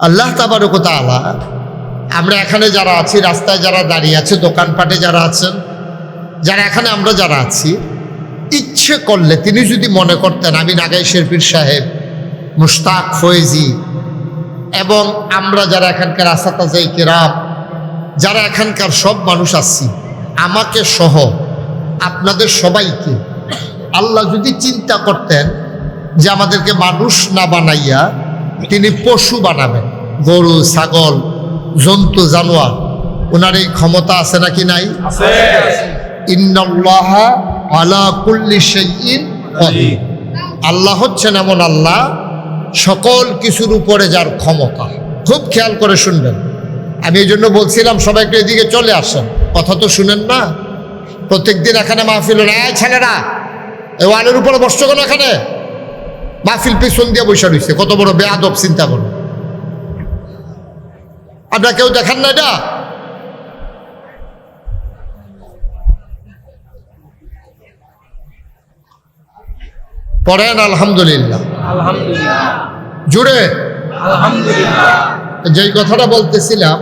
আল্লাহ তাবারক ওয়া তাআলা আমরা এখানে যারা আছি, রাস্তায় যারা দাঁড়িয়ে আছে, দোকানপাটে যারা আছেন, যারা এখানে আমরা যারা আছি, ইচ্ছে করলে তিনি যদি মনে করতেন আমি নাগাই শেরপীর সাহেব, মুশতাক ফয়েজি এবং আমরা যারা এখানকার আসাতাজায়ে কেরাম, যারা এখানকার সব মানুষ আছি, আমাকে সহ আপনাদের সবাইকে আল্লাহ যদি চিন্তা করতেন যে আমাদেরকে মানুষ না বানাইয়া তিনি পশু বানাবেন, গরু ছাগল জন্তু জানোয়ার, ওনার এই ক্ষমতা আছে নাকি নাই? ইন্নাল্লাহা আলা কুল্লি শাইইন কাদির। আল্লাহ হচ্ছেন এমন আল্লাহ সকল কিছুর উপরে যার ক্ষমতা। খুব খেয়াল করে শুনবেন। আমি এই জন্য বলছিলাম সবাইকে এদিকে চলে আসেন, কথা তো শুনেন না। প্রত্যেকদিন এখানে মাহফিল ছেলেরা এই ওয়ালের উপরে বসছো কেন? এখানে মাহফিল পিছন দিয়ে বসে রয়েছে, কত বড় বেয়াদব চিন্তা করুন। আপনারা কেউ দেখেন না এটা? পড়েন আলহামদুলিল্লাহ, আলহামদুলিল্লাহ, জুড়ে আলহামদুলিল্লাহ। যেই কথাটা বলতেছিলাম,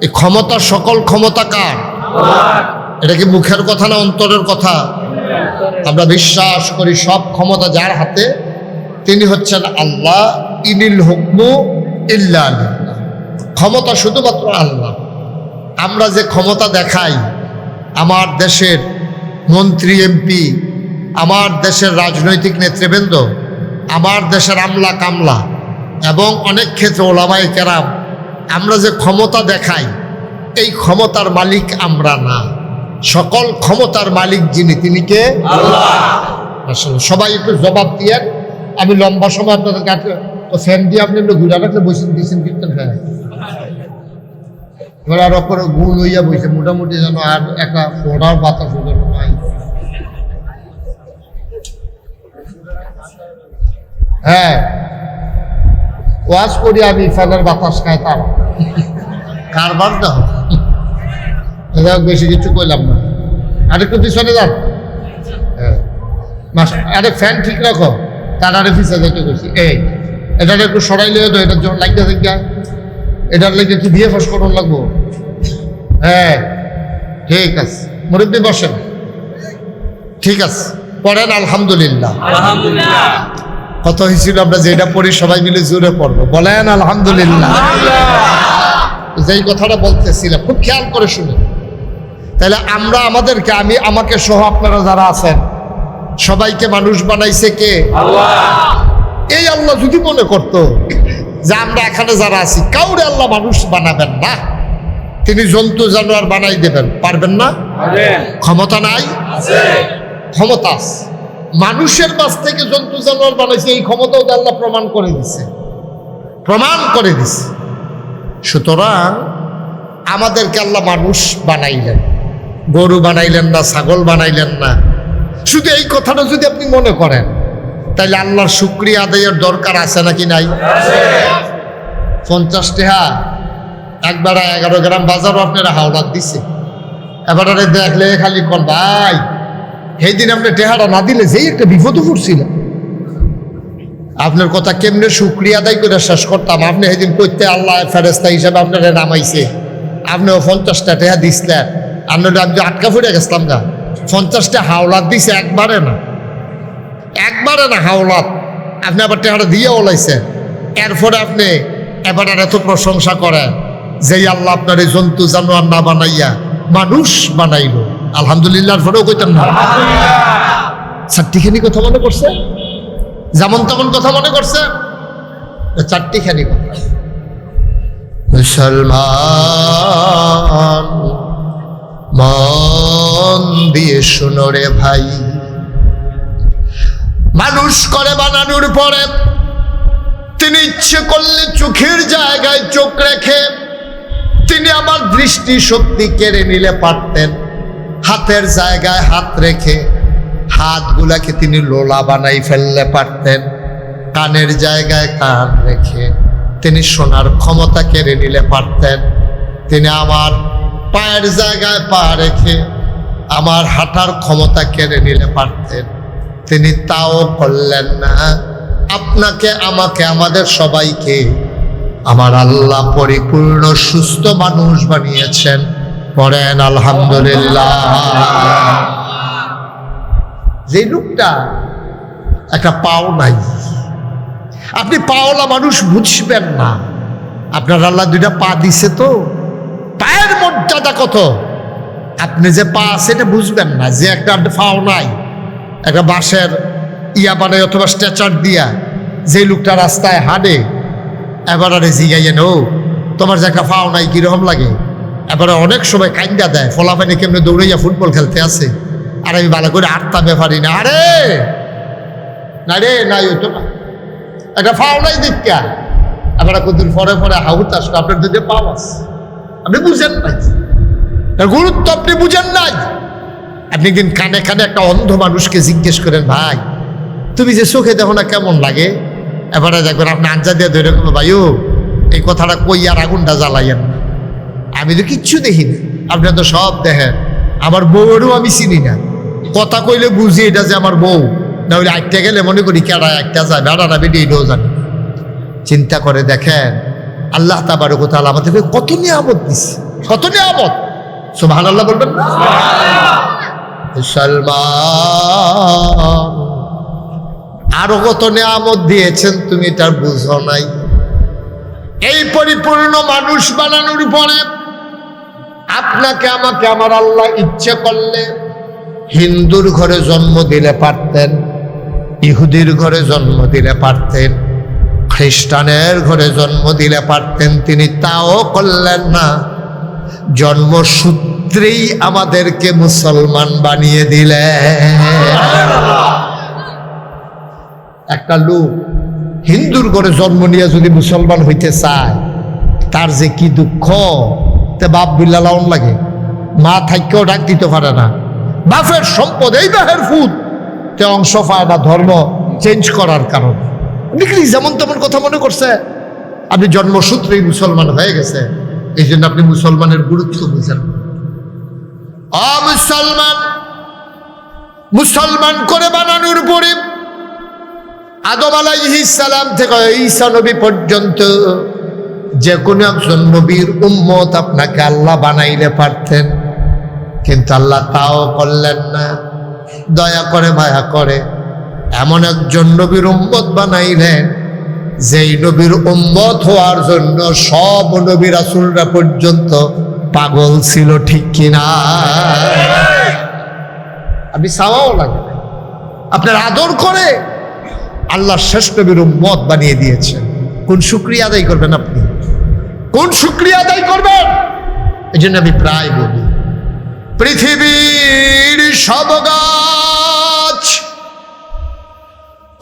এই ক্ষমতা, সকল ক্ষমতা কার? এটা কি মুখের কথা না অন্তরের কথা? আমরা বিশ্বাস করি সব ক্ষমতা যার হাতে, তিনি হচ্ছেন আল্লাহ। ইনিল হুকমু ইল্লা লিল্লাহ। ক্ষমতা শুধুমাত্র আল্লাহ। আমরা যে ক্ষমতা দেখাই, আমার দেশের মন্ত্রী এমপি, আমার দেশের রাজনৈতিক নেতৃবৃন্দ, আমার দেশের আমলা কামলা এবং অনেক ক্ষেত্রে ওলামায়ে কেরাম, আমরা যে ক্ষমতা দেখাই, এই ক্ষমতার মালিক আমরা না। সকল ক্ষমতার মালিক যিনি, তিনি কে? আল্লাহ। আসলে সবাই একটু জবাব দিয়ে, আমি লম্বা সময় আপনাদের কাছে তো ফ্যান দিয়ে আপনি একটু ঘুরে রাখলে বসে দিয়েছেন কীর্তন। হ্যাঁ, এবার আর করে গুণ হইয়া বইছে মোটামুটি, যেন আর একটা ফোড়ার বাতাস যেন নাই। হ্যাঁ, ওয়াজ করি আমি, ফ্যানের বাতাস খায় তারা কারবার দাও। বেশি কিছু কইলাম না, আরেকটু পিছনে যান। হ্যাঁ, আরে ফ্যান ঠিক রাখো, তার আরে পিছিয়ে যেতে গেছি। এই এটা একটু সরাইলে তো, এটার জন্য লাগতে থাকি, এটার লেগে কি দিয়ে ফাঁস করার লাগবো? হ্যাঁ ঠিক আছে, মুরব্বী বসেন। ঠিক আছে, পড়েন আলহামদুলিল্লাহ। আলহামদুলিল্লাহ। কত হয়েছিল আমরা যেটা পড়ি সবাই মিলে জোরে পড়বো, বলেন আলহামদুলিল্লাহ। যেই কথাটা বলতেছিলাম খুব খেয়াল করে শুনে, তাহলে আমরা আমাদেরকে, আমি আমাকে সহ আপনারা যারা আছেন সবাইকে মানুষ বানাইছে কে? আল্লাহ। এই আল্লাহ যদি মনে করতো যে আমরা এখানে যারা আছি কাউরে আল্লাহ মানুষ বানাবেন না, তিনি জন্তু জানোয়ার বানাই দেবেন, পারবেন না? ক্ষমতা নাই? ক্ষমতা আছে। মানুষের কাছ থেকে জন্তু জানোয়ার বানাইছে, এই ক্ষমতাও তো আল্লাহ প্রমাণ করে দিছে, প্রমাণ করে দিছে। সুতরাং আমাদেরকে আল্লাহ মানুষ বানাইলেন, গরু বানাইলেন না, ছাগল বানাইলেন না। শুধু এই কথাটা যদি আপনি মনে করেন, তাইলে আল্লাহর শুকরিয়া আদায়ের দরকার আছে নাকি নাই? 50 টাকা একবার 11 গ্রাম বাজারও আপনারা হাওলাত দিছে। এবার দেখলে খালি কর ভাই, সেই দিন আপনি টেহারা না দিলে যেই একটা বিপদ পড়ছিল, আপনার কথা কেমনে শুকরিয়া আদায় করে শেষ করতাম। আপনি সেদিন করতে আল্লাহ ফেরেস্তা হিসাবে আপনারা নামাইছে, আপনিও 50টা টেহা দিছিলেন, আপনারা আমি আটকা ফুটে গেছিলাম গা। 50টা হাওলাত দিছে, একবারে না, একবারে না হাওলাত। আপনি আবার টেহারা দিয়ে ওলাইছেন, এরপরে আপনি এবার এত প্রশংসা করেন যে আল্লাহ আপনার এই জন্তু জানোয়ার না বানাইয়া মানুষ বানাইল। আলহামদুলিল্লাহর পরেও কইতেন না? চারটিখানি কথা মনে করছে, যেমন তেমন কথা মনে করছে, চারটিখানি কথা। মুসলমান মন দিয়ে শুনো রে ভাই, মানুষ করে বানানোর পরে তিনি ইচ্ছে করলে চোখের জায়গায় চোখ রেখে তিনি আমার দৃষ্টি শক্তি কেড়ে নিলে পারতেন, হাতের জায়গায় হাত রেখে হাতগুলাকে তিনি লোলা বানাই ফেললে পারতেন, কানের জায়গায় কান রেখে তিনি শোনার ক্ষমতা কেড়ে নিলে পারতেন, তিনি আমার পায়ের জায়গায় পা রেখে আমার হাঁটার ক্ষমতা কেড়ে নিলে পারতেন, তিনি তাও করলেন না। আপনাকে আমাকে আমাদের সবাইকে আমার আল্লাহ পরিপূর্ণ সুস্থ মানুষ বানিয়েছেন। পড়েন আলহামদুলিল্লাহ। যে লোকটা একটা পাও নাই, আপনি পাওলা মানুষ বুঝবেন না। আপনার আল্লাহ দুইটা পা দিছে, তো পায়ের মর্যাদা কত আপনি যে পা আছে এটা বুঝবেন না। যে একটা পাও নাই, একটা বাঁশের ইয়া বানায় অথবা স্ট্রেচার দিয়া যে লোকটা রাস্তায় হাঁটে, এবারে জিগাইয়েন ও তোমার যে একটা পাও নাই কিরকম লাগে। এবারে অনেক সময় কান্দা দেয়, ফলাফানি কেমনে দৌড়াইয়া ফুটবল খেলতে আসে, আর আমি ভালো করে আটটা ব্যাপারি না। আরে না রে, নাই ওই তো না, একটা পাও নাই দীক্ষা। এবার কতদিন পরে পরে হাউত আসলো, আপনার দুটো পাও আছে, আপনি বুঝেন নাই, তার গুরুত্ব আপনি বুঝেন নাই। আপনি কিন্তু কানে কানে একটা অন্ধ মানুষকে জিজ্ঞেস করেন, ভাই তুমি যে চোখে দেখো না কেমন লাগে, এবারে দেখবেন আপনি আঞ্জা দিয়ে ধরে কোনো ভাইও এই কথাটা কই আর আগুনটা জ্বালাইয়েন না। আমি তো কিচ্ছু দেখি না, আপনি তো সব দেখেন। আমার বউয়েরও আমি চিনি না, কথা কইলে বুঝি এটা যে আমার বউ, না হলে আটটা গেলে মনে করি কেডা একটা যায়, বেড়াটা বেটি এটাও জানি। চিন্তা করে দেখেন আল্লাহ তাবারক ওয়া তাআলা আমাদেরকে কত নিয়ামত দিচ্ছে, কত নিয়ামত। সুবহানাল্লাহ বলবেন না? মুসলমান আরো কত নিয়ামত দিয়েছেন তুমি তার বুঝো নাই। এই পরিপূর্ণ মানুষ বানানোর পরে আপনাকে আমাকে আমার আল্লাহ ইচ্ছে করলে হিন্দুর ঘরে জন্ম দিলে পারতেন, ইহুদির ঘরে জন্ম দিলে পারতেন, খ্রিস্টানের ঘরে জন্ম দিলে পারতেন, তিনি তাও করলেন না। জন্মসূত্রেই আমাদেরকে মুসলমান বানিয়ে দিলেন। একটা লোক হিন্দুর ঘরে জন্ম নিয়ে যদি মুসলমান হইতে চায়, তার যে কি দুঃখ। তে বাপ বিল্লা লাউন লাগে, মা থাইকেও ডাক দিতে পারে না, বাপের সম্পদ এই বাহের ফুট তে অংশ পায় না ধর্ম চেঞ্জ করার কারণে। যেমন তেমন কথা মনে করছে, আপনি জন্মসূত্রেই মুসলমান হয়ে গেছে, এই জন্য আপনি মুসলমানের গুরুত্ব বুঝেন। মুসলমান মুসলমান করে বানানোর পরে আদম আলাইহিস সালাম থেকে ঈসা নবী পর্যন্ত যে কোনো একজন নবীর উম্মত আপনাকে আল্লাহ বানাইলে পারতেন, কিন্তু আল্লাহ তাও করলেন না। দয়া করে মায়া করে এমন একজন নবীর উম্মত বানাইলেন, যেই নবীর উম্মত হওয়ার জন্য সব নবী রাসূলরা পর্যন্ত পাগল ছিল, ঠিক কিনা? আপনি চাওয়াও লাগে, আপনার আদর করে আল্লাহ শেষ নবীর উম্মত বানিয়ে দিয়েছেন। কোন শুকরিয়া আদায় করবেন আপনি? কোন শুকরিয়া আদায় করবেন? এই জন্য আমি প্রায় বলি, পৃথিবীর সব গাছ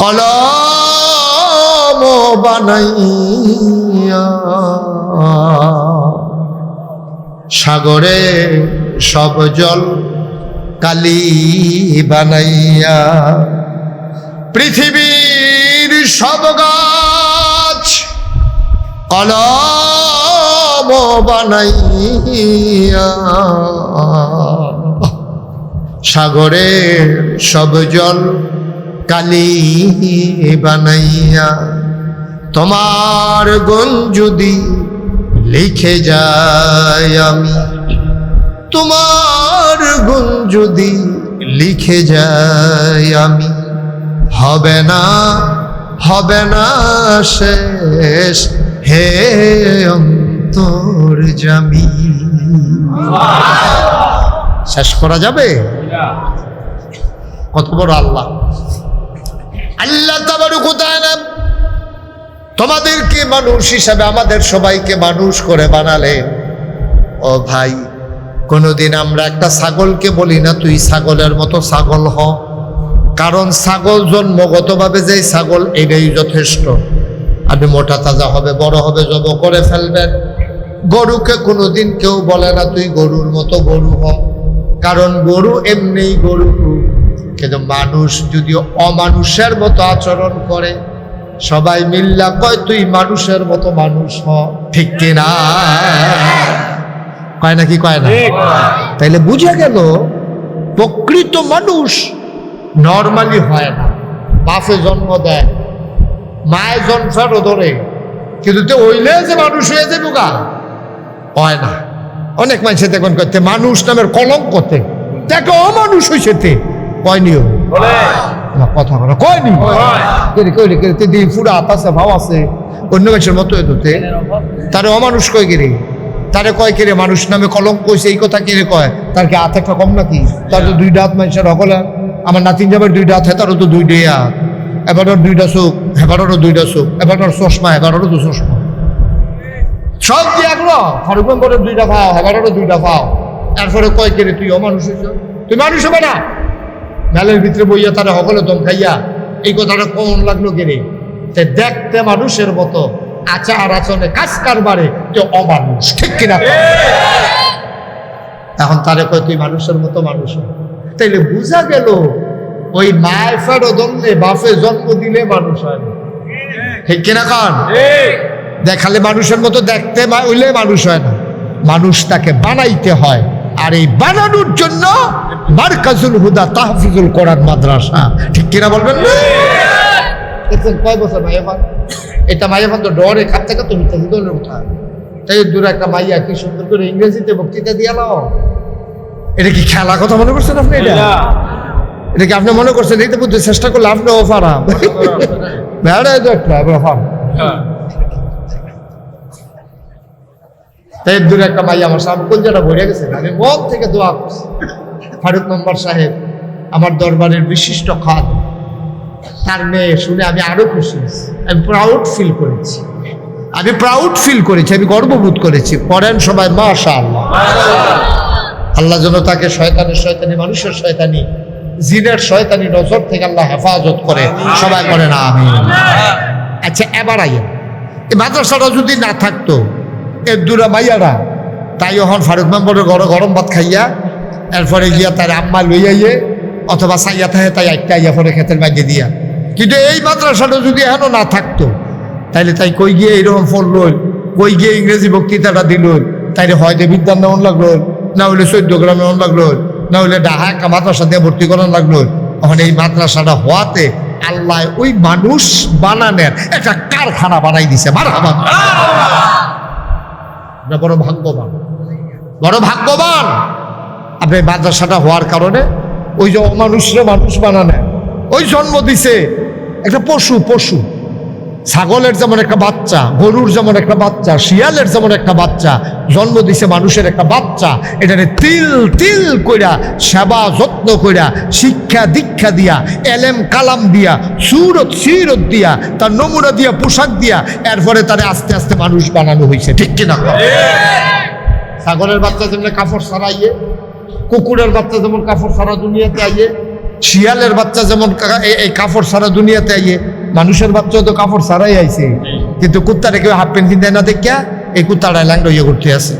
কলম বানাইয়া, সাগরে সব জল কালি বানাইয়া, পৃথিবীর সব গাছ কলম বানাইয়া, সাগরে সব জল কালি বানাইয়া, তোমার গুণ যদি লিখে যায় আমি, তোমার গুণ যদি লিখে যায় আমি, হবে না শেষ হে অন্তর্যামী। শেষ করা যাবে? কত বড় আল্লাহ! আল্লাহ তাবারক ওয়া তাআলা তোমাদেরকে মানুষ হিসাবে আমাদের সবাইকে মানুষ করে বানালেন। ও ভাই, কোনোদিন আমরা একটা ছাগলকে বলি না তুই ছাগলের মতো ছাগল হ, কারণ ছাগল জন্মগতভাবে যে ছাগল এটাই যথেষ্ট। আপনি মোটা তাজা হবে, বড় হবে, জব করে ফেলবেন। গরুকে কোনোদিন কেউ বলে না তুই গরুর মতো গরু হ, কারণ গরু এমনি গরু। কিন্তু মানুষ যদিও অমানুষের মতো আচরণ করে, সবাই মিল্লা কয় তুই মানুষের মতো মানুষ হ, ঠিক কিনা? কয় নাকি কয় না? তাইলে বুঝে গেল প্রকৃত মানুষ নর্মালি হয় না। বাপে জন্ম দেয়, মায়ের জন্ম ধরে কিন্তু তো হইলে যে মানুষ হয়ে যাবে গা হয় না। অনেক মানুষে দেখুন করতে মানুষ নামের কলঙ্কতে দেখো অমানুষ হয়েছে কয়নিও না কথা বলা কয়নি কইলে কেড়ে দিয়ে ফুরা হাত আছে ভাও আছে অন্য মানুষের মতো এদোতে তারে অমানুষ কয় গেরে তারে কয় কেড়ে মানুষ নামে কলঙ্ক কইছে এই কথা কেড়ে কয় তার কি হাত একটা কম নাকি তার তো দুইটা হাত মানুষের সকলে আমার নাতিন যাবার দুইটা হাত তারও তো দুইটাই হাত এবারও দুইটা চোখ এবারও দুইটা চোখ এবারও চশমা এবারও তো চশমা সব দিয়ে একলো ফারুক মেম্বরের দুইটা পাও এবারও দুইটা পাও এরপরে কয় কেড়ে তুই অমানুষ হয়েছ তুই মানুষ হবে না মেলের ভিতরে বইয়া তারা সকলে দম খাইয়া এই কথাটা কমন লাগলো কেড়ে দেখতে মানুষের মতো আচার আচরণে কাজ কারবারে তুই অমানুষ ঠিক কিনা এখন তারে কয় তুই মানুষের মতো মানুষ তাইলে বুঝা গেল ওই মায়ের ফেরো জন্মে বাপে জন্ম দিলে মানুষ হয় না ঠিক কিনা কান দেখালে মানুষের মতো দেখতে হইলে মানুষ হয় না মানুষ তাকে বানাইতে হয় আর এই বানানোর জন্য মারকাজুল হুদা তাহফিজুল কোরআন মাদ্রাসা ঠিক কিনা বলবেন না দেখছেন কয় বছর মাইয়াফান এটা মাইয়াফান তো ডরে খাপ থেকে তুমি তো হুদলের উঠা তাই দূরে একটা মাইয়া কি সুন্দর করে ইংরেজিতে বক্তৃতা দিয়ে নাও এটা কি খেলা কথা মনে করছেন আপনি এটা কি আপনি মনে করছেন এইটা বুঝতে চেষ্টা করলে আপনিও ফারাম বেড়ায় তো একটা ফার্ম তাই দূরে একটা মাইয়া আমার সামনে কলজাটা ভরে গেছে আমি মন থেকে দোয়া করছি ফারুক মেম্বার সাহেব আমার দরবারের বিশিষ্ট খাদ তার মেয়ে শুনে আমি আরো খুশি হয়েছি আমি প্রাউড ফিল করেছি আমি গর্ববোধ করেছি পড়েন সবাই মাশাআল্লাহ আল্লাহ যেন তাকে শয়তানি মানুষের শয়তানি জিনের শয়তানি নজর থেকে আল্লাহ হেফাজত করে সবাই করে না আমি আচ্ছা এবার আইয়া এই মাদ্রাসাটা যদি না থাকতো এর দূরা মাইয়ারা তাই এখন ফারুক মেম্বরের গরম ভাত খাইয়া এরপরে গিয়া তার আম্মা লই আইয়ে অথবা সাইয়া থাকে তাই একটা আইয়া পরে ক্ষেতের বাইরে দিয়া কিন্তু এই মাদ্রাসাটা যদি এখনো না থাকতো তাইলে তাই কই গিয়ে এইরকম ফল লইল কই গিয়ে ইংরেজি বক্তৃতাটা দিল তাইলে হয়তো বিদ্যান নেওয়ান লাগলো না হইলে 14 গ্রামে নেওয়ান লাগলো না হইলে ডাহা একটা মাদ্রাসা দিয়ে ভর্তি করান লাগলো এখন এই মাদ্রাসাটা হওয়াতে আল্লাহ ওই মানুষ বানানের একটা কারখানা বানাই দিছে মারহাবা বড় ভাগ্যবান আপনি মাদ্রাসাটা হওয়ার কারণে ওই যে অমানুষরে মানুষ বানানে ওই জন্ম দিছে একটা পশু ছাগলের যেমন একটা বাচ্চা গরুর যেমন একটা বাচ্চা শিয়ালের যেমন একটা বাচ্চা জন্ম দিছে মানুষের একটা বাচ্চা এটারে তিল কইরা সেবা যত্ন কইরা শিক্ষা দীক্ষা দিয়া এলেম কালাম দিয়া সুরত সিরত দিয়া তার নমুনা দিয়া পোশাক দিয়া এরপরে তারে আস্তে আস্তে মানুষ বানানো হয়েছে ঠিক কিনা ছাগলের বাচ্চা যেমন কাপড় ছাড়াইয়ে কুকুরের বাচ্চা যেমন কাপড় ছাড়া দুনিয়াতে আইয়ে শিয়ালের বাচ্চা যেমন এই কাপড় ছাড়া দুনিয়াতে আইয়ে মানুষের বাচ্চা তো কাপড় ছাড়াই আইছে কিন্তু কুত্তারে কেউ হাফ প্যান্ট কিনতে না দেখিয়া এই কুত্তাটা ল্যাংড়া ইয়ে করতে আছে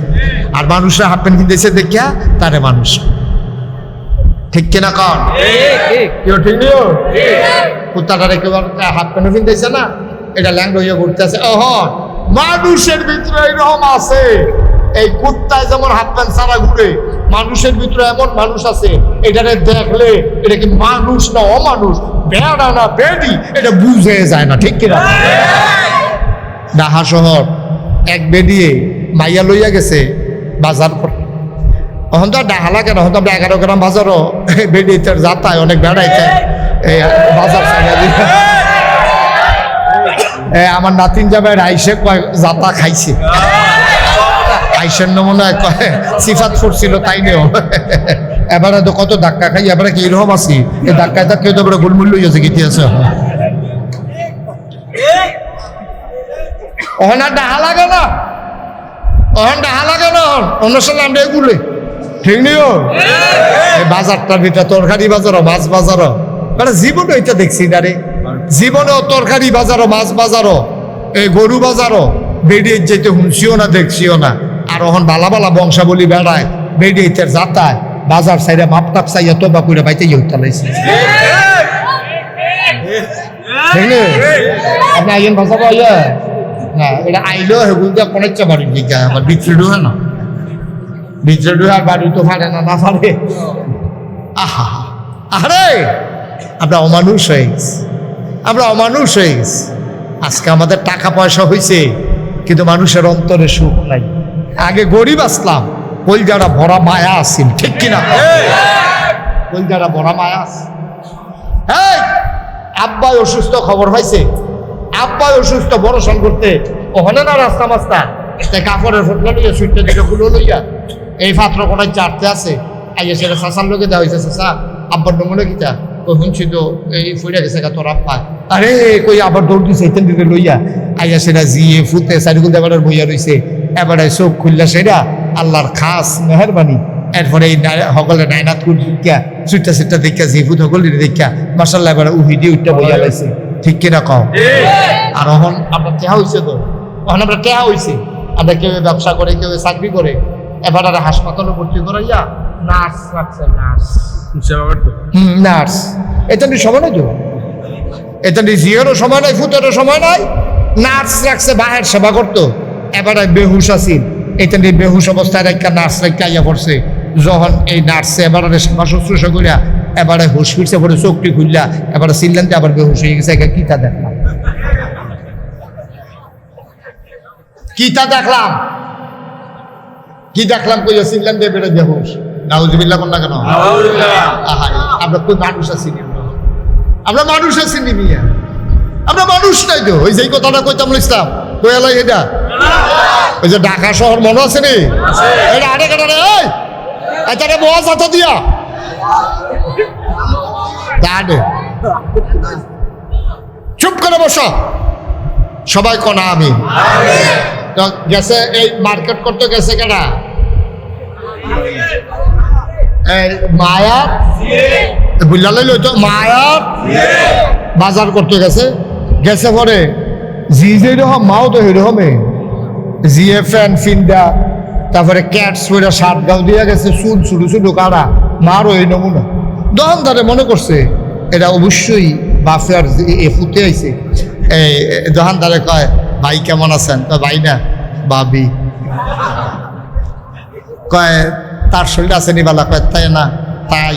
আর মানুষরা হাফ প্যান্ট কিনতেছে দেখিয়া তারে মানুষ ঠিক কিনা কন কেউ ঠিক নিও কুত্তাটারে কেউ হাফ প্যান্ট কিনতেছে না এটা ল্যাংড়া ইয়ে করতে আছে মানুষের ভিতরে এরকম আছে এই কুত্তায় যেমন হাফ প্যান্ট ছাড়া ঘুরে মানুষের ভিতরে এমন মানুষ আছে এটারে দেখলে এটা কি মানুষ না অমানুষ বেড়া না বেডি এটা বুঝে যায় না ঠিক কিনা ঢাকা শহর এক বেডিয়ে মাইয়া লইয়া গেছে বাজার করে এখন তো ডাহা লাগে না এখন তো আমরা 11 গ্রাম বাজারও বেডিতে যাতায় অনেক বেড়াইতে বাজার আমার নাতিন যাবে রাইসে যাতা খাইছে আইসের নমুনা সিফাত ফুটছিল তাই নেও এবারে তো কত ধাক্কা খাই এবারে কি এরকম আছি এই ধাক্কায় ধাক্কা তো এবারে গুলমুল্লু হয়েছে গীতি আছে ওখান আর ডাহা লাগে না অন্য সময় আমরা এগুলো ঠিক নিও এই বাজারটার ভিতরে তরকারি বাজারও মাছ বাজারও মানে জীবনে এটা দেখছি না রে জীবনেও তরকারি বাজারও মাছ বাজারও এই গরু বাজারও বেরিয়ে যেতে শুনছিও না দেখছিও না আর ওখান বালা বংশাবলী বেড়ায় বেরিয়ে যাতায় বাজার সাইডে মাপটাপ চাইয়া তোবা করে বাইতে উঠতে আপনি আইন ভাষা পাইয়া না এটা আইলেও হেগুল দিয়ে কোনেচ্ছা বাড়ির দিকে আমার ভিতরে ঢুকে না ভিতরে ঢুকে আর বাড়ি তো ফাড়ে না ফাড়ে আরে আমরা অমানুষ হয়ে গেছি আজকে আমাদের টাকা পয়সা হয়েছে কিন্তু মানুষের অন্তরে সুখ নাই। আগে গরিব আসলাম, কলজারা ভরা মায়া আসিল, ঠিক কিনা? কলজারা ভরা মায়া আস। এই আব্বাই অসুস্থ, খবর পাইছে? আব্বাই অসুস্থ, বড় সন করতে ওখানে না রাস্তা মাস্তা কাপড়ের ফটলা লইয়া সুইটটা দিকে খুলে লইয়া এই পাত্র কোনায় চারতে আছে। আইয়া সেটা শাসার লোকে দেওয়া হয়েছে, শাসা আব্বার নমুনে কিতা তো শুনছি তো এই ফুইটা গেছে তোর আব্বা। আরে কই আবার দৌড় দিছে এইখান দিকে লইয়া আইয়া সেটা জিয়ে ফুতে সাইডগুল দেবার বইয়া রইছে। এবারে চোখ খুললা সেটা আল্লাহর খাস মেহরবানি। এরপরে এই সকলে নাইনাত দিয়া সুইটটা সিটটা দেখা জিফুত সকল দেখা মার্শাল্লাহ এবার উহি দিয়ে উঠটা বইয়া লাইছে, ঠিক কিনা কও? আর এখন আমরা টেহা হয়েছে তো, এখন আমরা টেহা হয়েছে, আমরা কেউ ব্যবসা করে কেউ চাকরি করে, এবার আর হাসপাতালে ভর্তি করাইয়া নার্স রাখছে। নার্স নার্স এটা নিয়ে সময় নাই তো, এটা নিয়ে জিয়েরও সময় নাই, ফুতেরও সময় নাই, নার্স রাখছে বাহের সেবা করতো। এবার বেহুশ আসিল, এটা নিয়ে বেহুশ অবস্থায় একটা নার্স রেখে আইয়া পড়ছে। যখন এই নার্সে এবার সেবা শুশ্রূষা করিয়া এবারে হুশ ফিরছে, পরে চোখটি খুললা এবারে চিল্লানতে আবার বেহুশ হয়ে গেছে। কিতা দেখলাম, কিতা দেখলাম, কি দেখলাম কইয়া চিল্লান দিয়ে বেড়ে বেহুশ। নাউজুবিল্লাহ কোন না কেন? আমরা কোন মানুষ আছি? আমরা মানুষ আছি নিমিয়া, আমরা মানুষ নাই তো। ওই যে কথাটা কইতাম ইসলাম কইয়ালাই এটা, ওই যে ঢাকা শহর মনে আছে নি? এটা আরে কাটারে এটা বয়া যাতা দিয়া তাহলে চুপ করে বসো সবাই, কোনা আমি গেছে এই মার্কেট করতে গেছে কেনা মায়া বুঝলাম তো, মায়া বাজার করতে গেছে। গেছে পরে জি যেরকম মাও তো সেরকমে জিএ ফ্যান ফিন্দা, তারপরে ক্যাট সোয়েটা শার্ট গাও দিয়ে গেছে, চুল ছুটু ছুটু কারা মারও এই নমুনা। দোকানদারে মনে করছে এটা অবশ্যই বাফের এ ফুটে আইছে। এই দোকানদারে কয় ভাই কেমন আছেন? তো ভাই না বাবি। কয় তার শরীর আছে নিবালা? কয় তাই না তাই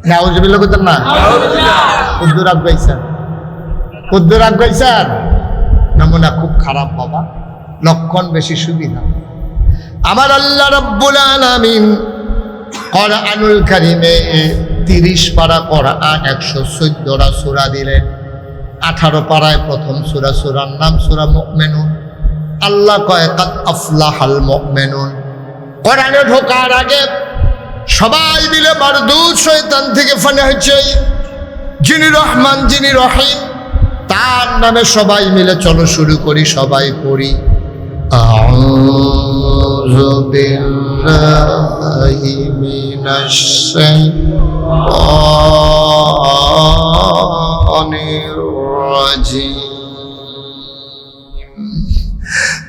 না উজবিল্লা করতেন না। কুদ্দুর আগ গাইছেন, কুদ্দুর আগ গাইছেন, নমুনা খুব খারাপ বাবা, লক্ষণ বেশি সুবিধা। আমার আল্লাহ রাব্বুল আলামিন কোরআনুল কারীমে 30 পারা কোরআন 114টা সূরা দিলেন। 18 পারায় প্রথম সূরা, সূরার নাম সূরা মুমিনুন। আল্লাহ কয় কাদ আফলাহাল মুমিনুন। কোরআনে ঢোকার আগে সবাই মিলে মারদুদ শয়তান থেকে ফানা হচ্ছে, যিনি রহমান যিনি রহিম তার নামে সবাই মিলে চলো শুরু করি, সবাই পড়ি আউযু বিল্লাহি মিনাশ শাইতানির রাজিম।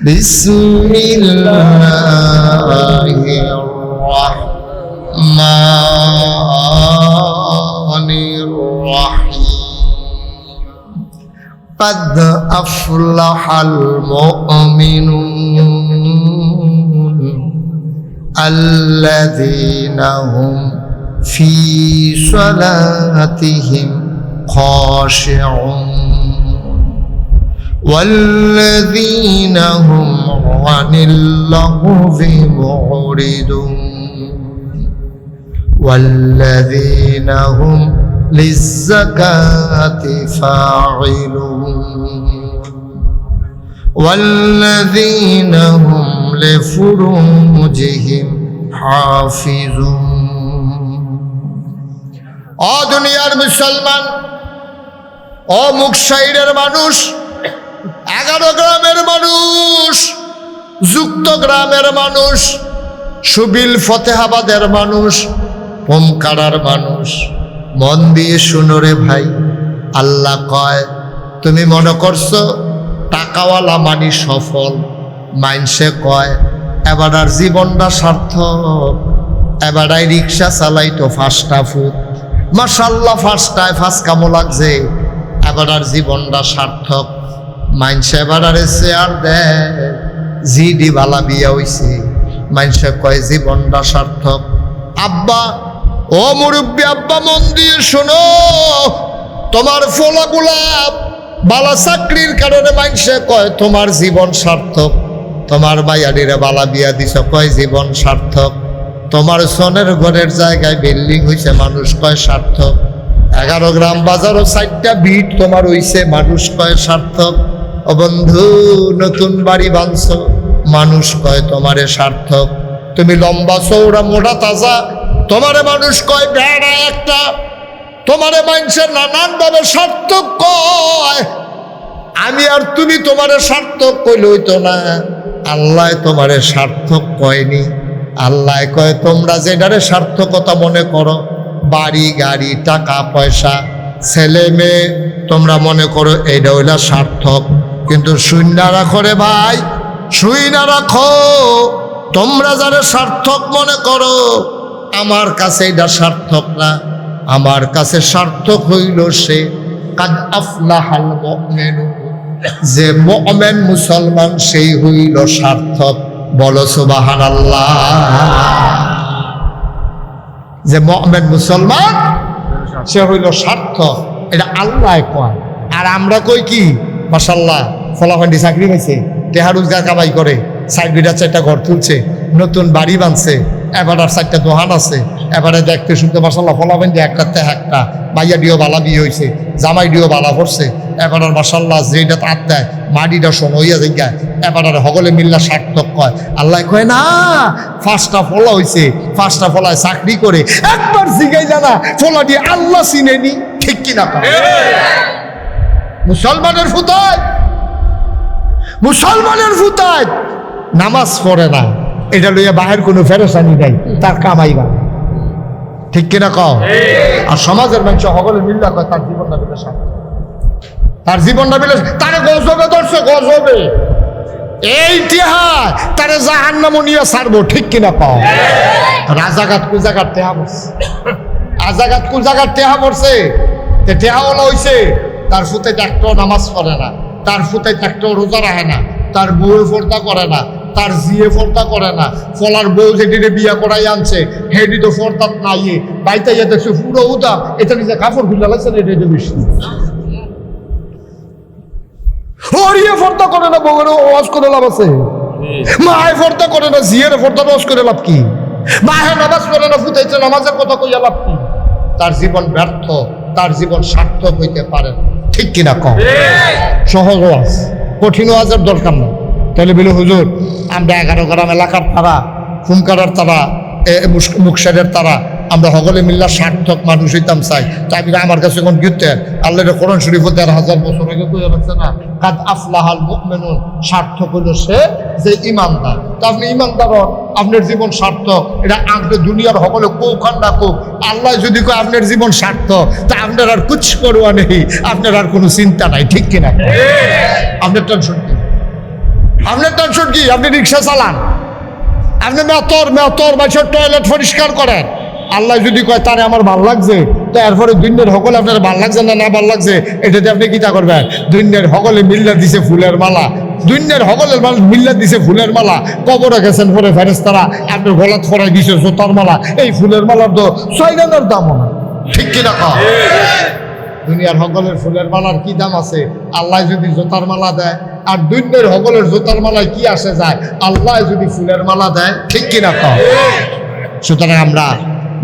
বিসমিল্লাহির রাহমানির রাহিম। قد أفلح المؤمنون الذين هم في صلاتهم خاشعون والذين هم عن اللغو معرضون والذين هم للزكاة فاعلون والذين هم لفروجهم حافظون। ও দুনিয়ার মুসলমান, ও মুকশাইরের মানুষ, 11 গ্রামের মানুষ, যুক্ত গ্রামের মানুষ, সুবিল ফতেহাবাদের মানুষ, পোমকাড়ার মানুষ, মন দিয়ে শুনো রে ভাই। আল্লাহ কয় তুমি মনে করছো টাকাওয়ালা মানি সফল, মাইনসে কয় এবার আর জীবনটা সার্থক, এবার রিক্সা চালাইতো 5টা ফুট, মাশাল্লাহ 5টায় 5 কামো লাগছে, এবার আর জীবনটা সার্থক। মাইনসে এবার আর চেয়ার দেয়, জিডি বালা বিয়া হইছে, মাইনসে কয় জীবনটা সার্থক। আব্বা, ও মুরব্বী আব্বা, মন দিয়ে শোনো, তোমার ফোলা গোলাপ বালা চাকরির কারণে মানুষে কয় তোমার জীবন সার্থক, তোমার মাইয়াডিরে বালা বিয়া দিছ কয় জীবন সার্থক, তোমার সোনের ঘরের জায়গায় বিল্ডিং হইছে মানুষ কয় সার্থক, 11 গ্রাম বাজারও 4টা বিট তোমার হইছে মানুষ কয় সার্থক। ও বন্ধু নতুন বাড়ি বাঁধছ মানুষ কয় তোমারে সার্থক, তুমি লম্বা চৌড়া মোটা তাজা তোমারে মানুষ কয় বেড়া একটা, তোমারে মানুষের নানান ভাবে সার্থক কয়। আমি আর তুমি তোমারে সার্থক কইলে হইতো না, আল্লাহ তোমারে সার্থক কয়নি। আল্লাহ কয় তোমরা যেটারে সার্থকতা মনে করো, বাড়ি গাড়ি টাকা পয়সা ছেলে মেয়ে, তোমরা মনে করো এইটা হইলা সার্থক, কিন্তু শূন্য রাখো রে ভাই, শূন্য রাখো। তোমরা যারা সার্থক মনে করো, আমার কাছে এটা সার্থক না। আমার কাছে সার্থক হইল সে কাদ আফলাহাল মুমিনুন, যে মুমিন মুসলমান সেই হইল সার্থক। বলো সুবহানাল্লাহ। যে মুমিন মুসলমান সে হইল সার্থক, এটা আল্লাহ কয়। আর আমরা কই কি মাশাআল্লাহ ফলাফান্ডি চাকরি পাইছে, টেহা রোজগার কামাই করে, 4 বিঘা 4টা ঘর তুলছে, নতুন বাড়ি বানছে, এবার আর 4টা দোকান আছে, এবারে দেখতে শুনতে মাশাআল্লাহ ফলাফান্ডি একটা মাইয়া ডিও বালা বিয়ে হয়েছে, জামাই ডিও বালা পড়ছে, এবার আর মাশাআল্লাহ যেটা তার দেয় মাটিটা শোনো হইয়া যায়, এবার আর হগলে মিল্লা সার্থক কয়। আল্লাহ কয় না, 5টা ফলা হয়েছে, 5টা ফলায় চাকরি করে, একবার জিগাই জানা ফলা দিয়ে আল্লাহ চিনেনি, ঠিক কিনা? মুসলমানের ফুতায়, মুসলমানের ফুতায় নামাজ পড়ে না, এটা লইয়া বাহির কোনো ফেরেশানি নাই, তার কামাইবা, ঠিক কিনা কও? আর সমাজের মানুষ সকলে মিল্লা কয় তার জীবনটা বেলে সার্থক, তার জীবনটা বেলে, তারে গজবে ধরছে, গজবে এই টিহা তারে জাহান্নামে নিয়ে ছাড়বো, ঠিক কিনা কও? রাজাঘাট কুজাঘাট টেহা পড়ছে, আজাঘাট কুজাঘাট টেহা পড়ছে, টেহাওয়ালা হইছে, তার ফুতে একটাও নামাজ পড়ে না, তার ফুতে একটাও রোজা রাখে না, তার বউ পর্দা করে না, তার জিয়ে পর্দা করে না, ফলার বউ যেটিরে বিয়া করাই আনছে হেডি তো পর্দাত নাই, বাইতে দেখছে পুরো উদা, এটা নিজে কাপড় খুলে লাগছে না, এটা বেশি হরিয়ে পর্দা করে না, বউয়ের ওয়াজ করে লাভ আছে, মায় পর্দা করে না, জিয়ের পর্দা ওয়াজ করে লাভ কি? মাহে নামাজ পড়ে না, ফুটাইছে নামাজের কথা কইয়া লাভ কি? তার জীবন ব্যর্থ, তার জীবন সার্থক হইতে পারে, ঠিক কিনা কম? সহজ ওয়াজ, কঠিন ওয়াজের দরকার নেই। তাহলে বলে হুজুর আমরা 11 গ্রাম এলাকার তারা, ফুমকারার তারা, মুকসারের তারা, আমরা সকলে মিল্লা সার্থক মানুষ হইতাম চাই। তাই আমার কাছে এখন গীতে আল্লাহর কোরআন শরীফ 1000 বছর আগে কইয়া রাখছে না, কাদ আফলাহাল মুমিনুন, সার্থক হইল সে যে ইমানদার। তা আপনি ইমানদার হন, আপনার জীবন সার্থক, এটা আপনি দুনিয়ার সকলে কৌখান না কোক। আল্লাহ যদি কয় আপনার জীবন সার্থক, তা আপনার আর কুছ পড়ুয়া নেই, আপনার আর কোনো চিন্তা নাই, ঠিক কিনা? আপনার টেনশন কি? আপনার টেনশন কি? আপনি রিক্সা চালান, আপনি মেতর বাচ্চার টয়লেট পরিষ্কার করেন, আল্লাহ যদি কয় তারে আমার ভাল লাগছে, তো এরপরে দুনিয়ার সকলে আপনার ভাল লাগছে না না ভাল লাগছে, এটাতে আপনি কিতা করবেন? দুনিয়ার সকলে মিল্লা দিছে ফুলের মালা, দুনিয়ার সকলের মিল্লা দিছে ফুলের মালা, কবরে গেছেন পরে ফেরেশতারা আপনার গলাত ফরাই দিছে জোতার মালা, এই ফুলের মালার তো 6 টাকার দামও না, ঠিক কিনা? দুনিয়ার সকলের ফুলের মালার কি দাম আছে? আল্লাহ যদি জোতার মালা দেয়, আর দুনিয়ার সকলের জোতার মালায় কি আসে যায়? আল্লাহ যদি ফুলের মালা দেয়, ঠিক কিনা? সুতরাং আমরা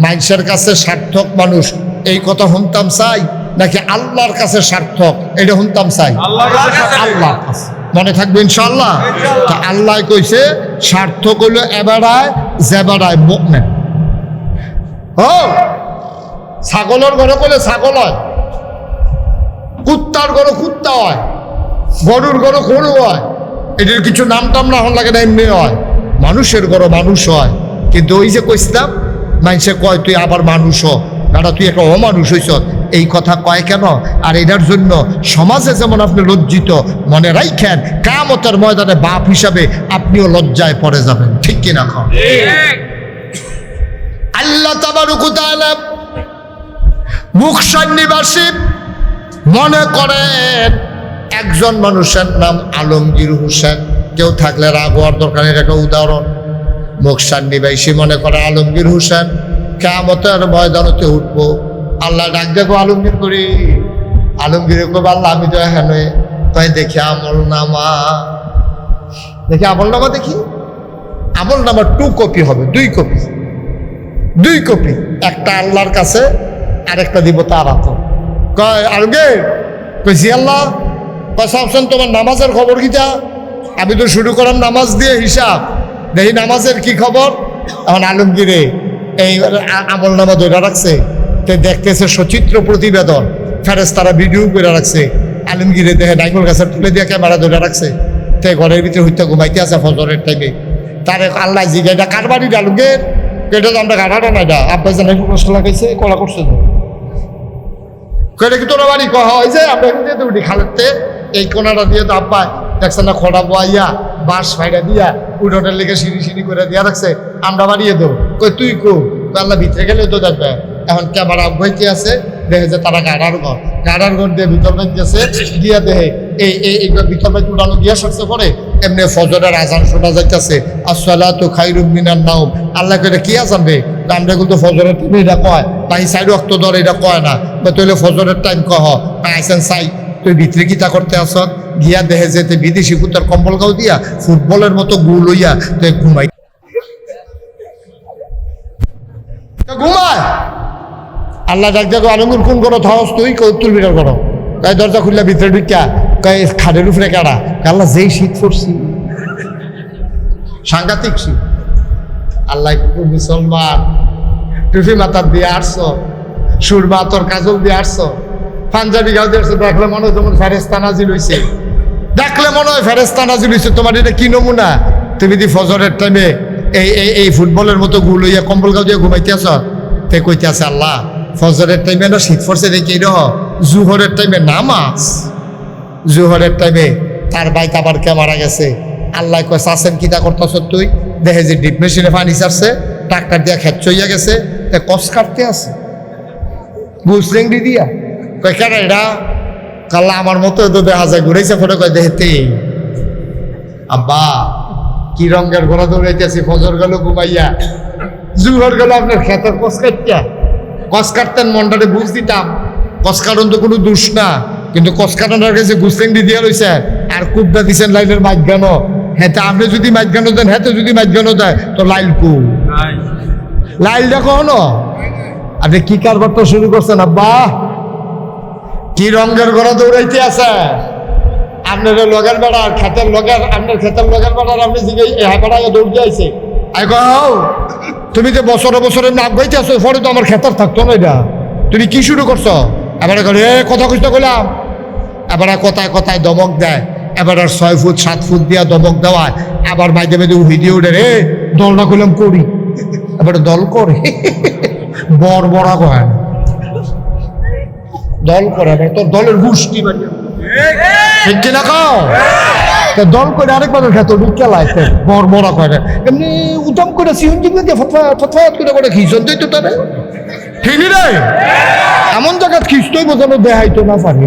মানুষের কাছে সার্থক মানুষ এই কথা শুনতাম চাই, নাকি আল্লাহর কাছে সার্থক এটা শুনতাম চাই? আল্লাহর কাছে। মনে থাকবে ইনশাআল্লাহ। তা আল্লাহ কইছে সার্থক হইল এবারায় যেবারায় মুমিন। ও ছাগলের ঘরে করলে ছাগল হয়, কুত্তার ঘরে কুত্তা হয়, গরুর ঘরে গরু হয়, এটার কিছু নাম টাম না হন লাগে না, এমনি হয়। মানুষের ঘরে মানুষ হয়, কিন্তু ওই যে কইছিলাম মানুষে কয় তুই আবার মানুষ হ, কারণ তুই একটা অমানুষ হইছ, এই কথা কয় কেন? আর এটার জন্য সমাজে যেমন আপনি লজ্জিত, মনে রাখেন কিয়ামতের ময়দানে বাপ হিসাবে আপনিও লজ্জায় পড়ে যাবেন, ঠিক কিনা? আল্লাহ তাবারক ওয়া তাআলা মুকসার নিবাসী মনে করেন একজন মানুষের নাম আলমগীর হোসেন, কেউ থাকলে রাগ হওয়ার দরকার, একটা উদাহরণ। মুকসার নিবাসী মনে করে আলমগীর হোসেন কিয়ামতের ময়দানতে উঠবো, আল্লাহ ডাক দেবো আলমগীর করি, আলমগীরে কবে আল্লাহ আমি তো এখানে তাই দেখি আমল নামা দেখি আমল নামা 2 কপি হবে, 2 কপি, একটা আল্লাহর কাছে আরেকটা দিব তার হাত। কয় আলমগীর কইছি আল্লাহ কসাবছেন তোমার নামাজের খবর কিটা? আমি তো শুরু করলাম নামাজ দিয়ে হিসাব, দেখি নামাজের কি খবর। এখন আলমগীরে এই আমল নামা ধরে রাখছে, তে দেখতেছে সচিত্র প্রতিবেদন, ফেরেশতারা ভিডিও করে রাখছে। আলমগীরে দেখে নাইকল গাছের তুলে দিয়ে ক্যামেরা ধরে রাখছে, তে ঘরের ভিতরে হইতে ঘুমাইতে আছে ফজরের টাইমে। তারে আল্লাহ জিজ্ঞাসা এটা কার বাড়ি আলমগীর? এটা তো আমরা গাড়াটা না, এটা আব্বাই জানাই কষ্ট লাগাইছে, কলা করছে তো কইটা কি তোর বাড়ি কহ হয় যে আমরা এখান থেকে উঠি খালেতে এই কোনাটা দিয়ে তো আব্বাই দেখছেন না খোড়া বোয়াইয়া বাঁশ ফাইডা দিয়া উঠোটার লেগে সিঁড়ি করে দিয়া রাখছে, আমরা বাড়িয়ে দেবো। কই তুই কো আল্লাহ ভিতরে গেলে তো দেখবে। এখন ক্যামেরা অব্যাহতি আছে, দেখে যে তারা গাড়ার ঘর দিয়ে ভিতর বাইক গেছে, দিয়া দেহে এই ভিতর বাইক উঠানো দিয়া সরছে পরে এমনি ফজরের আজান শোনা যাইতেছে, আসসালাতু খায়রুম মিনান নাওম। আল্লাহ কইটা কি আজান রে? আমরা কিন্তু ফজরের টাইমে এটা কয়, তাই 4 ওয়াক্ত ধরে এটা কয় না, তাহলে ফজরের টাইম কহ আইসেন চাই তুই ভিতরে কিতা করতে আস? গিয়া দেহে যেতে বিদেশি পুতার কম্বল গাও দিয়া ফুটবলের মতো গুল হইয়া তুই ঘুমাই ঘুমায়। আল্লাহ ডাক দেখো আলমগীর কোন করো থাস তুই কৌতুল বিটার করো, তাই দরজা খুললে ভিতরে ঢুকিয়া কয় খাটের উপরে কাড়া। আল্লাহ যেই শীত পড়ছি, সাংঘাতিক শীত। আল্লাহ মুসলমান টুপি মাথার দিয়ে আসছো, সুরমা তোর কাজল দিয়ে আসছো, পাঞ্জাবি গাও দিয়ে আসছো, দেখলে মনে হয় যেমন ফেরেশতা নাজিল হইছে, দেখলে মনে হয় ফেরেশতা নাজিল হইছে। তোমার এটা কি নমুনা? তুমি দি ফজরের টাইমে এই ফুটবলের মতো গুল হইয়া কম্বল গাও দিয়ে ঘুমাইতে আস। তে কইতে আছে আল্লাহ ফজরের টাইমে না শীত পড়ছে দেখি রহ, জুহরের টাইমে নামাজ, জুহরের টাইমে তার বাইক আবার কে মারা গেছে। আল্লাহ কয় চাষেন কিতা করতেছ তুই? দেখে যে ডিপ মেশিনে পানি ছাড়ছে, ট্রাক্টর দিয়া খেত চইয়া গেছে, কস কাটতে আছে গুসলেংডি দিয়া। কয় কেন এটা? কাল্লা আমার মতো তো দেখা যায় ঘুরেছে ফটো। কয় দেখতে আব্বা কি রঙের ঘোড়া দৌড়াইতেছি, ফজর গেল ঘুমাইয়া, জুহর গেল আপনার খেতের কস কাটটা। কস কাটতেন মনটারে বুঝ দিতাম, কস কাটন তো কোনো দোষ না, কিন্তু কস কাটানোর কাছে গুসলেংডি দিয়া রয়েছে আর কুপটা দিচ্ছেন লাইনের মাঝখানো। হ্যাঁ আপনি যদি মাঝখানো দেন, হ্যাঁ যদি মাঝখানো দেয় তো লাইল কু লাইল দেখো ন। আপনি কি কারবারটা শুরু করছেন আব্বা? কি রঙের ঘোড়া দৌড়াইতে আছে আপনার লগের বেড়ার খেতের লগের, আপনার খেতের লগের বেড়ার আপনি বেড়ায় দৌড়তে আইছে। তুমি যে বছরে বছরে নাক গাইতে আসো, পরে তো আমার খেতার থাকতো না। এটা তুমি কি শুরু করছো? এবারে করে কথা খুঁজতে করলাম, এবারে কথায় কথায় দমক দেয়, এবার 6 ফুট 7 ফুট দিয়া দমক দেওয়ায়, আবার মাঝে মাঝে ভিডিও উঠে রে দলটা করলাম করি, এবারে দল করে বড় বড়া কয় দল করে, তোর দলের গোষ্ঠী ঠিক কিনা খাও দল করে আরেকবার খেত খেলাইছে বড় বড় করে এমনি উদম করে সিউন্ডিং দিয়ে ফটফট করে খিচন দিত তারে ঠিক রে। এমন জায়গা খিচতই বোঝানো দেখাইতো না পারি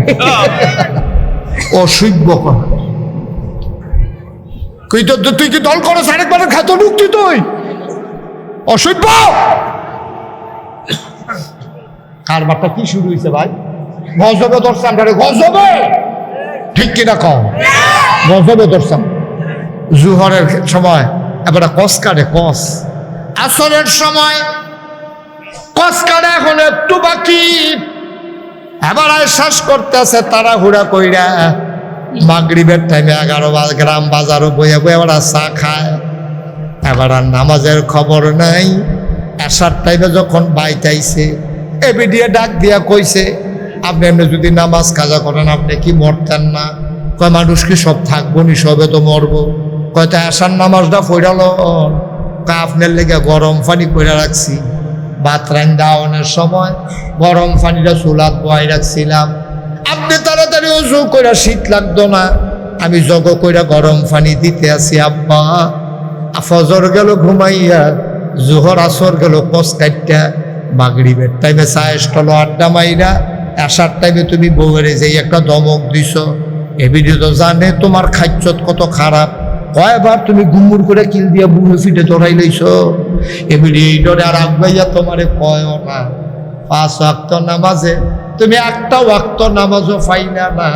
অসভ্য তুই কি দল করো আরেকবার খাত ঢুকতি তুই অসভ্য। কারবারটা কি শুরু হয়েছে ভাই? গজবে ধরছান গজবে ঠিক কিনা কম গজবে ধরছান। জুহরের সময় এবার কস কাটে, কস আসরের সময় কস কাটে, এখন একটু বাকি। এবার শ্বাস করতেছে তারা হুড়া কইরা, মাগরিবের টাইমে 11 গ্রাম বাজারও বইয়া বই এবার চা খায়। এবার আর নামাজের খবর নাই। আসার টাইমে যখন বাইতাইছে এবি দিয়ে ডাক দিয়া কইছে, আপনি এমনি যদি নামাজ কাজা করেন আপনি কি মরতেন না? কয় মানুষ কি সব থাকবো নি, সবে তো মরবো। কয়টা আসার নামাজটা ফইরালো, আপনার লেগে গরম পানি কইরা রাখছি, ভাত রান্দাওয়ানোর সময় গরম পানিটা চুলাত বয়াই রাখছিলাম, আপনি তাড়াতাড়ি ওযু কইরা শীত লাগতো না, আমি জগ কইরা গরম পানি দিতে আসি আব্বা। ফজর গেল ঘুমাইয়া, জোহর আসর গেল কস কাটটা, মাগরিবের টাইমে চায়ের স্টল আড্ডা মাইরা, আসার টাইমে তুমি বউয়ের যে একটা দমক দিছ। এবিডি তো জানে তোমার খাদ্যত কত খারাপ, কয়বার তুমি গুমুর করে কিল দিয়া বুড়ো ফিটে চড়াই লইছ। এবিডি এই ডরে আর আগাইয়া তোমারে কয়ও না, 5 ওয়াক্ত নামাজে তুমি একটা ওয়াক্ত নামাজও পাইনা না।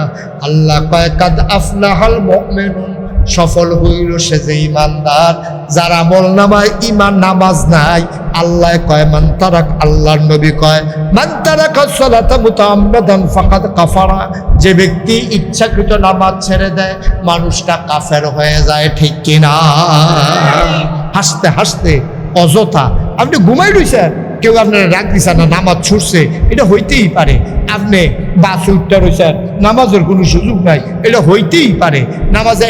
আল্লাহ কয় কাদ আফলাহাল মুমিনুন, সফল হইল সে যে ইমানদার যার আমলনামায় ঈমান নামাজ নাই। আল্লাহ কয় মান তারাক, আল্লাহর নবী কয় মান তারাকা সালাতা মুতাআম্মাদান ফাকাদ কাফারা, যে ব্যক্তি ইচ্ছাকৃত নামাজ ছেড়ে দেয় মানুষটা কাফের হয়ে যায়। ঠিক কিনা? হাসতে হাসতে অযথা আপনি ঘুমাই রইছেন, কেউ আপনার রাগ দিছে না, নামাজ ছুটছে, এটা হইতেই পারে। আপনি বাস উঠতে রয়েছেন, নামাজের কোনো সুযোগ নাই, এটা হইতেই পারে। নামাজে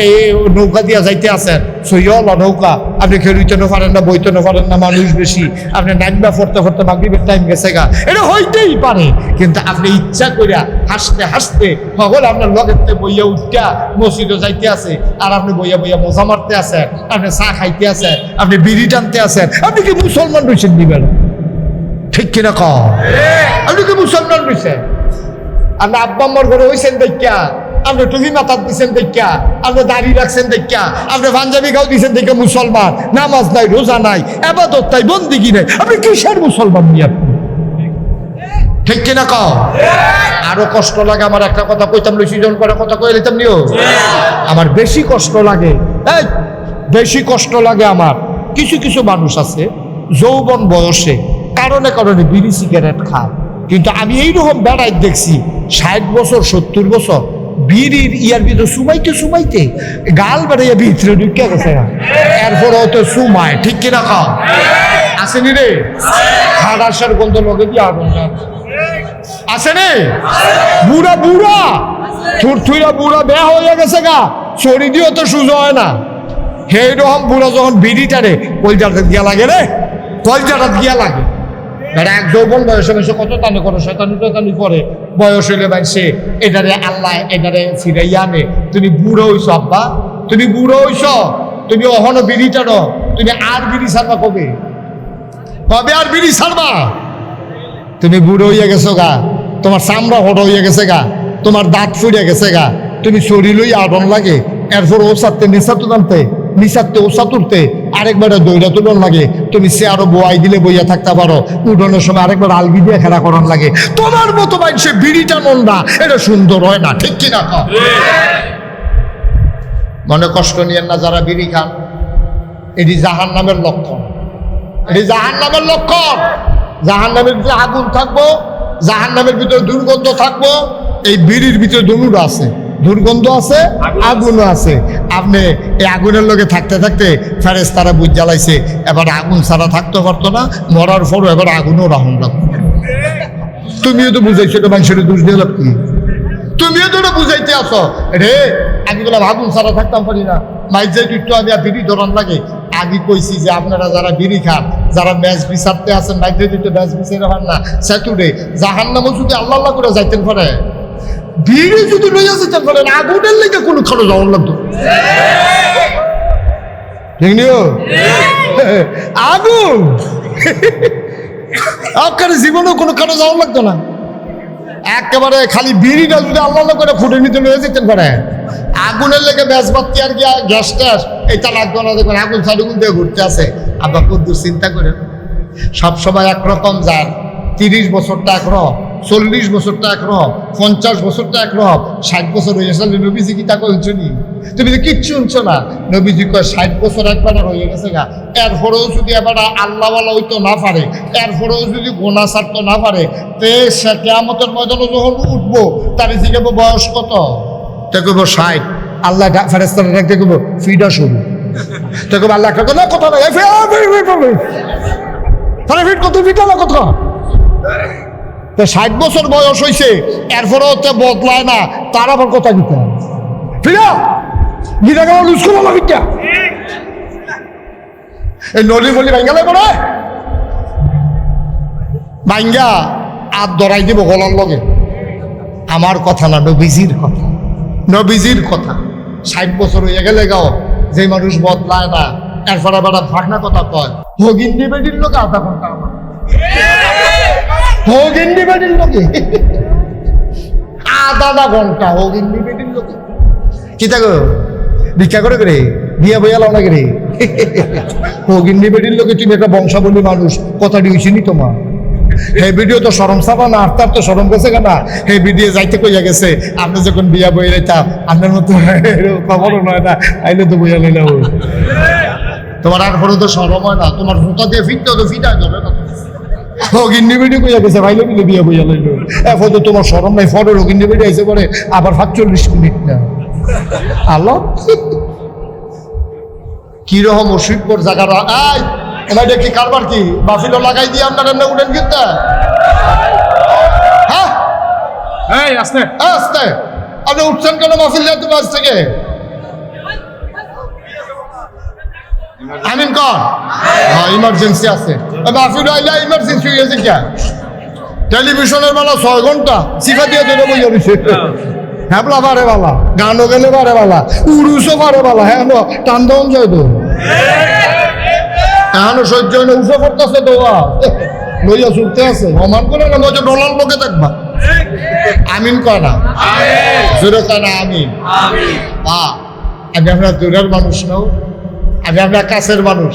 নৌকা দিয়া যাইতে আছেন, সইয়লা নৌকা, আপনি খেলুইতে না পারেন না, বইতে না পারেন না, মানুষ বেশি, আপনি নাইবা ফরতে ফরতে মাগরিবের টাইম গেছে গা, এটা হইতেই পারে। কিন্তু আপনি ইচ্ছা করিয়া হাসতে হাসতে সকল আপনার লগেতে বইয়া উঠা মসজিদে যাইতে আছে, আর আপনি বইয়া বইয়া মজা মারতে আছেন, আপনি চা খাইতে আছেন, আপনি বিড়ি টানতে আছেন। আপনি কি মুসলমান রয়েছেন দিবেন? ঠিক কিনা কম? আপনি কি মুসলমান রয়েছেন? আপনি আব্বা আম্মার ঘরে হয়েছেন দেখা, আপনি টুপি মাথার দিচ্ছেন দেখা, আপনি দাড়ি রাখছেন দেখা, আপনি পাঞ্জাবি গাও দিচ্ছেন দেখে মুসলমান। নামাজ নাই, রোজা নাই, এবাদত নাই, বন্দিগি নাই, আপনি কিসের মুসলমান নিয়ে আপনি? ঠিক কিনা কম? আরো কষ্ট লাগে আমার, একটা কথা কইতাম লইছিজন করে কথা কয়ে লিতাম নিও। আমার বেশি কষ্ট লাগে, এই বেশি কষ্ট লাগে আমার, কিছু কিছু মানুষ আছে যৌবন বয়সে কারণে কারণে বিড়ি সিগারেট খায়, কিন্তু আমি এইরকম বেড়াই দেখছি 60 বছর 70 বছর বিড়ির ইয়ার ভিতরে সুমাইতে সুমাইতে গাল বেড়াইয়া ভিতরে ঢুকে গেছে, এরপরে হয়তো সুমায়। ঠিক কিনা খাও? আসেনি রে? খাড়াসার গন্ধ লগে দিয়ে আগুন আসেনি? বুড়া বুড়া থুরথুরা বুড়া বেয়া হয়ে গেছে গা, শরীর দিয়েও তো সুযোগ হয় না। সেই রকম বুড়া যখন বিড়িটারে কলজাটা দিয়া লাগে রে, কলজাটা দিয়া লাগে। এক যৌবন বয়সে বয়সে কত টানে করো, শয়তানি টয়তানি করে, বয়স হইলে সে এটারে আল্লাহ এটারে ফিরাইয়া আনে। তুমি বুড়ো হইছো আব্বা, তুমি বুড়ো হইছ, তুমি অহনো বিড়ি টানো, তুমি আর বিড়ি ছাড়বা কবে? কবে আর বিড়ি ছাড়বা? তুমি বুড়ো হইয়া গেছো গা, তোমার চামড়া হট হইয়া গেছে গা, তোমার দাঁত ফুরিয়া গেছে গা, তুমি শরীর লই আডন লাগে, এরপর ও সারতে নেশা তো জানতে, নিশাতে ওষা তুলতে আরেকবার দইরা তুলন লাগে, তুমি সে আরো বোয়াই দিলে বইয়া থাকতে পারো, উঠোনের সময় আরেকবার আলগি দিয়ে খেলা করার লাগে। তোমার মতো সে বিড়িটা মন না, এটা সুন্দর হয় না। ঠিক কিনা? মনে কষ্ট নিয়েন না যারা বিড়ি খান, এটি জাহান নামের লক্ষণ, এটি জাহান নামের লক্ষণ। জাহান নামের ভিতরে আগুন থাকবো, জাহান নামের ভিতরে দুর্গন্ধ থাকবো। এই বিড়ির ভিতরে দুর্গন্ধ আছে, দুর্গন্ধ আছে, আগুনও আছে। আপনি এই আগুনের লোকে থাকতে থাকতে ফেরেশতারা বুঝ জ্বালাইছে, এবার আগুন ছাড়া থাকতে পারতো না, মরার পরও এবার আগুনও রাহন লাগবে। তুমিও তো বুঝাইছো, এটা মানুষের দোষ দিয়ে লাভ কি? তুমিও তো বুঝাইতে আসো রে, আমি বললাম আগুন ছাড়া থাকতাম পারি না, মাইক যাই একটু আমি বিড়ি ধরান লাগে। আগে কইছি যে আপনারা যারা বিড়ি খান, যারা ম্যাচ বিচারতে আছেন, মাইক যাই একটু ম্যাচ বিচারে পান না, সেতুরে জাহান্নামও যদি আল্লাহ আল্লাহ করে যাইতেন পারে, বিড়ি যদি লইয়া যেতে পারেন, আগুনের লেগে কোনো খানো যাওয়ার লাগতো। আগুন আপনার জীবনেও কোনো খানো যাওয়ার লাগতো না। একেবারে খালি বিড়িটা যদি আল্লাহ করে ফুটে নিতে লইয়া যেতেন পারে, আগুনের লেগে মেজবাতি আর গ্যাস ট্যাস এটা লাগতো না। দেখবেন আগুন সাইডুগুন দিয়ে ঘুরতে আছে। আবার কদ্দুর চিন্তা করেন, সবসময় একরকম যান, 30 বছরটা একরকম, 40 বছরটা একরকম, 50 বছরটা একরকম, 60 বছর হয়ে গেছে। নবীজি কি তা কইছো নি? তুমি তো কিচ্ছু শুনছো না। নবীজি কয় 60 বছর একবার হয়ে গেছে গা, এরপরেও যদি এবার আল্লাহওয়ালা হইতো না পারে, এরপরেও যদি গোনা ছাড়তো না পারে, তে সে কিয়ামতের ময়দানে যখন উঠবো তার জিজ্ঞাসা বয়স কত? তে কইব 60। আল্লাহ ফেরেশতারা ডাকতে কইব ফিডা শুরু। তে কইব আল্লাহ একটা কথা কথা নাই, তাহলে ফিট কত ফিট আল্লাহ কথা? 60 বছর বয়স হয়েছে, এরপরেও তো বদলায় না, তার আবার কথা দিতে ফিরা গিরা গেল লুজ করো না ফিটা। এই নলি বলি ভাঙ্গালে পড়ে ভাঙ্গা আর ধরাই দিব গলার লগে। আমার কথা না, নবীজির কথা, নবীজির কথা। 60 বছর হয়ে গেলে গাও যে মানুষ বদলায় না, এরপর আবার ভাগনা কথা কয়, হগিন্দি বেডির লোক আধা ঘন্টা আমার হোগিন্দি বেডির লোকে আধা ঘন্টা হোগিন্দি বেডির লোকে কি থাকো ভিক্ষা করে করে বিয়া বইয়া লাও না করে হোগিন্দি বেডির লোকে। তুমি একটা বংশাবলী মানুষ, কথাটি হয়েছে নি তোমার? হে ভিডিও তো শরম চাবা না, আর তার তো শরম গেছে কেনা, হে ভিডিও যাইতে কইয়া গেছে আপনি যখন বিয়া বই রাইতাম আপনার মতো খবরও নয় না, আইলে তো বইয়া লইলাম। তোমার আর পরে তো শরম হয় না, তোমার জুতা দিয়ে ফিরতে তো ফিটা যাবে না। গিন্নি বেটি কইয়া গেছে ভাইলে মিলে বিয়া বইয়া লইল, এখন তো তোমার শরম নাই, ফটোর গিন্নি বেটি আইসে পরে আবার 45 মিনিট না। আলো কিরকম অসুখর জায়গাটা, এই এটা কি কারবার কি বাফিলো লাগাই দিয়ে আপনার এমনি উঠেন কিন্তু, হ্যাঁ এই আস্তে আস্তে আপনি উঠছেন কেন মাহফিল দিয়ে তুমি আজ থেকে? আমিন কর, হ্যাঁ ইমার্জেন্সি আছে, মাহফিল আইলে ইমার্জেন্সি হয়ে গেছে কে? টেলিভিশনের বেলা 6 ঘন্টা শিখা দিয়ে ধরে বইয়া দিছে, হ্যাপলা পারে বালা, গানও গেলে পারে বালা, উড়ুসও পারে বালা, হ্যাঁ টান দেওয়া যায় তো এখনো সহ্য হইলে উঠে পড়তেছে তো লইয়া চলতে আছে, অমান করে না মজা ডলার লোকে দেখবা। আমিন কয় না, জোরে কয় না আমিন। আগে আমরা দূরের মানুষ নাও, আগে আমরা কাছের মানুষ,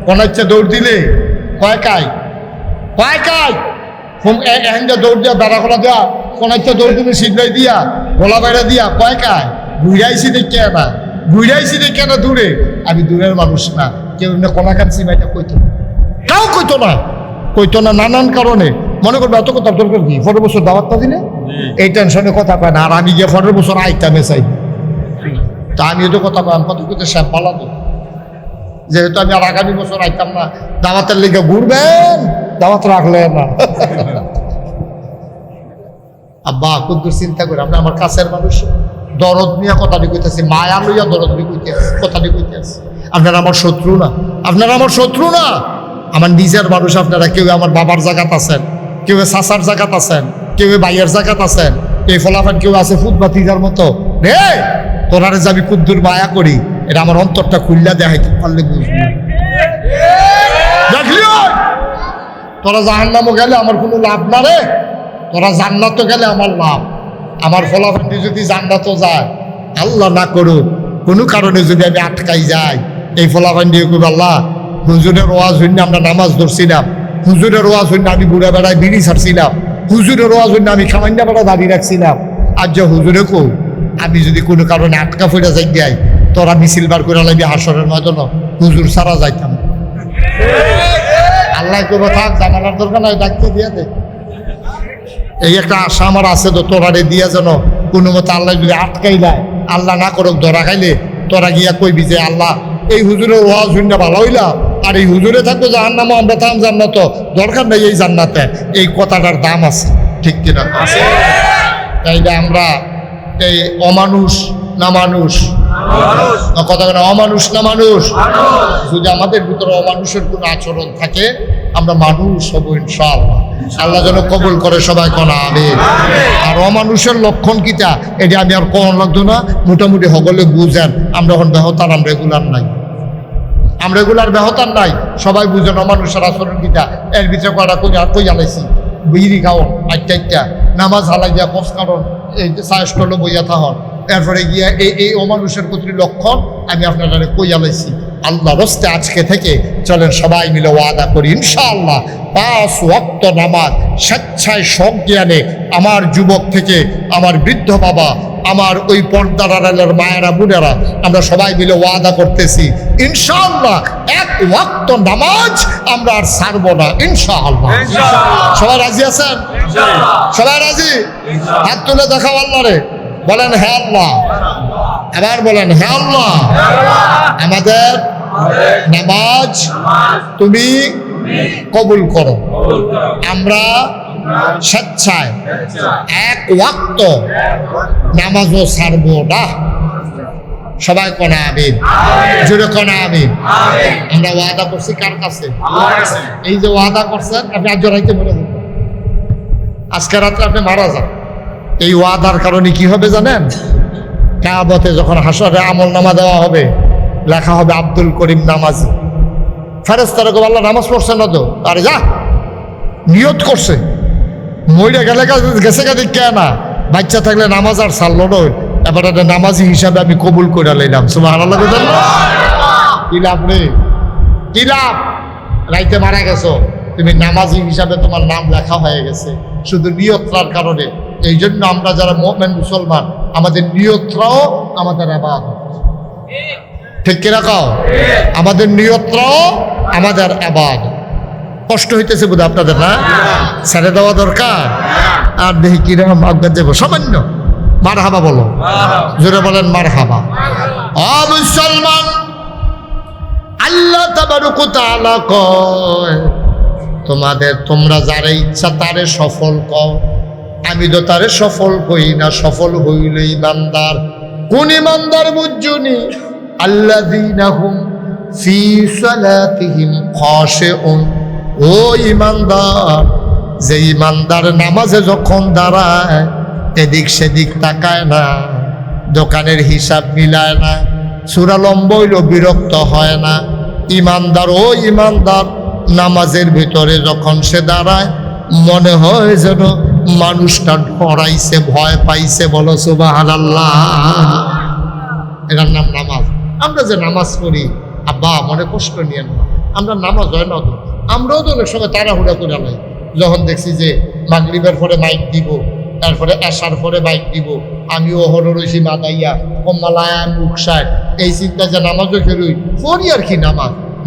কোন ইচ্ছা দৌড় দিলে কয় কাই এখন যে দৌড় দিয়া বেড়া খোলা দেওয়া, কোন ইচ্ছা দৌড় দিলে সিদ্ধাই দিয়া গোলা বাইরা দিয়া কয় কায় ঘুরাইছি দেখে না, ঘুরাইছি দেখে না দূরে। আমি দূরের মানুষ না, কেউ না কোনাকার সিমাইটা কইতো না, কাউ কইতো না নানান কারণে। মনে করবে এত কথা দরকার কি, 15 বছর দাওয়াতটা দিলে এই টেনশনে কথা কয় না, আর আমি গিয়ে 15 বছর আইতামে চাই তা আমি তো কথা কয় কত কইতে স্যাপ পালাতো, যেহেতু আমি আর আগামী বছর আইতাম না, দাওয়াতের লিগে ঘুরবেন, দাওয়াত রাখলে না। আব্বা কুদ্দুর চিন্তা করে আমরা আমার কাছের মানুষ দরদ নিয়ে কথাটি কইতেছি, মায়া লইয়া দরদ নিয়ে কথাটি কইতেছি। আপনারা আমার শত্রু না, আপনারা আমার শত্রু না, আমার নিজের মানুষ আপনারা। কেউ আমার বাবার জায়গাত আছেন, কেউ চাচার জায়গাত আছেন, কেউ ভাইয়ের জায়গাত আছেন, এই ফলাফল কেউ আছে ফুটবাতিজার মতো রে। তোরারে যে আমি কুদ্দুর মায়া করি, এটা আমার অন্তরটা খুললা দেখাইতে পারলে বুঝবি। দেখলি তোরা জাহান্নামও গেলে আমার কোনো লাভ না রে, তোরা জান্নাতও গেলে আমার লাভ। আমার ফলাফলটি যদি জান্নাতও যায়, আল্লাহ না করুক কোনো কারণে যদি আমি আটকাই যাই, এই ফলাফল দিয়ে কইব আল্লাহ হুজুরের ওয়াজ হইন আমরা নামাজ ধরছিলাম, হুজুরের ওয়াজ হইন আমি বুড়া বেড়ায় বিড়ি ছাড়ছিলাম, হুজুরের ওয়াজ হইন আমি খামাইন্ডা বেড়া দাঁড়িয়ে রাখছিলাম। আর যে হুজুরে কো আমি যদি কোনো কারণে আটকা ফিরে যাই যাই, তোরা মিছিল বার করে লাগবি হাসরের ময়দান, হুজুর সারা যাইতাম। আল্লাহ কইব থাক জানালার দরকার নাই, ডাকতে দিয়া দে। এই একটা আশা আমার আছে তো, তোরারে দিয়া যেন কোনো মতো আল্লাহ যদি আটকাই দেয়, আল্লাহ না করুক ধরা খাইলে তোরা গিয়া কইবি যে আল্লাহ এই হুজুরের ওয়াজ হইনা ভালো হইলা, আর এই হুজুরে থাকবো জাহান্নামে, আমরা থাম জান্নাত, দরকার নেই এই জান্নাতে। এই কথাটার দাম আছে, ঠিক কিনা? তাইলে আমরা এই অমানুষ না মানুষ, কথা কেন অমানুষ না মানুষ? যদি আমাদের ভিতরে অমানুষের কোনো আচরণ থাকে, আমরা মানুষ হব ইনশাআল্লাহ। আল্লাহ যেন কবুল করে, সবাই কোনা আমিন। আর অমানুষের লক্ষণ কিটা এটা আমি আর কোন লাগতো না, মোটামুটি সকলে বুঝেন। আমরা এখন বেহতার, আমরা রেগুলার নাই, আমরা রেগুলার বেহতার নাই, সবাই বুঝেন অমানুষের আচরণ কিটা। এর ভিতরে কয়টা কই আলাইছি, বিড়ি খাওয়ান, আটটা নামাজ হালাই দিয়া কস কারণ এই চাষ করলো বইয়া থাহন, এরপরে গিয়া এই অমানুষের প্রতি লক্ষণ আমি আপনারা কই আলাইছি। আল্লাহ রস্তে আজকে থেকে চলেন সবাই মিলে ওয়াদা করি ইনশাআল্লাহ 5 ওয়াক্ত নামাজ স্বেচ্ছায় সজ্ঞানে আমার যুবক থেকে আমার বৃদ্ধ বাবা, আমার ওই পর্দার আড়ালের মায়েরা বোনেরা, আমরা সবাই মিলে ওয়াদা করতেছি ইনশাআল্লাহ 1 ওয়াক্ত নামাজ আমরা আর ছাড়বো না ইনশাআল্লাহ। সবাই রাজি আছেন? সবাই রাজি? হাত তুলে দেখাও আল্লাহ রে, বলেন হ্যাঁ আল্লাহ, আবার বলেন হ্যাঁ আল্লাহ, আমাদের নামাজ তুমি কবুল করো। আমরা স্বেচ্ছায় 1 ওয়াক্ত নামাজও ছাড়বো না। সবাই কোনা আমিন, জোরে কোনা আমিন। আমরা ওয়াদা করছি কার কাছে? এই যে ওয়াদা করছেন আপনি আজ জড়াইতে বলে দেবেন, আজকে রাত্রে আপনি মারা যান। এই ওয়াদার কারণে কি হবে জানেন? কিয়ামতে যখন হাসরে আমল নামা দেওয়া হবে, লেখা হবে আব্দুল করিম নামাজি। ফেরেশতারা কইবে আল্লাহ নামাজ পড়ছে না তো, আরে যা নিয়ত করছে, মইরা গেছে গা দেখে না, বাচ্চা থাকলে নামাজ আর ছাড়লো না, এবার একটা নামাজি হিসাবে আমি কবুল করে লাইলাম। সুবহানাল্লাহ। কি লাভ রে, কি লাভ? রাইতে মারা গেছো, তুমি নামাজি হিসাবে তোমার নাম লেখা হয়ে গেছে শুধু নিয়তটার কারণে। এই জন্য আমরা যারা মুমিন মুসলমান, আমাদের নিয়তটাও আমাদের ইবাদত। ঠিক কিনা কও? আমাদের নিয়তটাও আমাদের ইবাদত। কষ্ট হইতেছে বোধ আপনাদের, না? ছেড়ে দেওয়া দরকার। আর দেখি কিরকম আজ্ঞা দেব, সামান্য মারহাবা বলো, জোরে বলেন মারহাবা। মুসলমান, আল্লাহ তাবারক ওয়া তাআলা কয় তোমরা যারে ইচ্ছা তারে সফল কও, আমি তো তারে সফল কই না, সফল হইল ইমানদার। কোন ইমানদার বুঝুনি? আল্লাযীনা হুম ফি সালাতিহিম খাশিউন। ও ইমানদার, যে ইমানদার নামাজে যখন দাঁড়ায় এদিক সেদিক তাকায় না, দোকানের হিসাব মিলায় না, সূরা লম্বা হইল বিরক্ত হয় না। ইমানদার, ও ইমানদার নামাজের ভিতরে যখন সে দাঁড়ায় মনে হয় যেন মানুষটা ডরাইছে, ভয় পাইছে। বলো সুবহানাল্লাহ। এটার নাম নামাজ। আমরা যে নামাজ পড়ি, আব্বা মনে কষ্ট নিয়েন না, আমরা নামাজ হয় না তো, আমরাও তো অনেক সময় তাড়াহুড়া করে লাই। যখন দেখছি যে মাগরিবের পরে মাইক দিব, তারপরে এশার পরে মাইক দিব, আমিও হররসি মাদাইয়া কম্মালায়া মুখসায়, এই চিন্তা যে নামাজও ফেরুই পড়ি আর কি।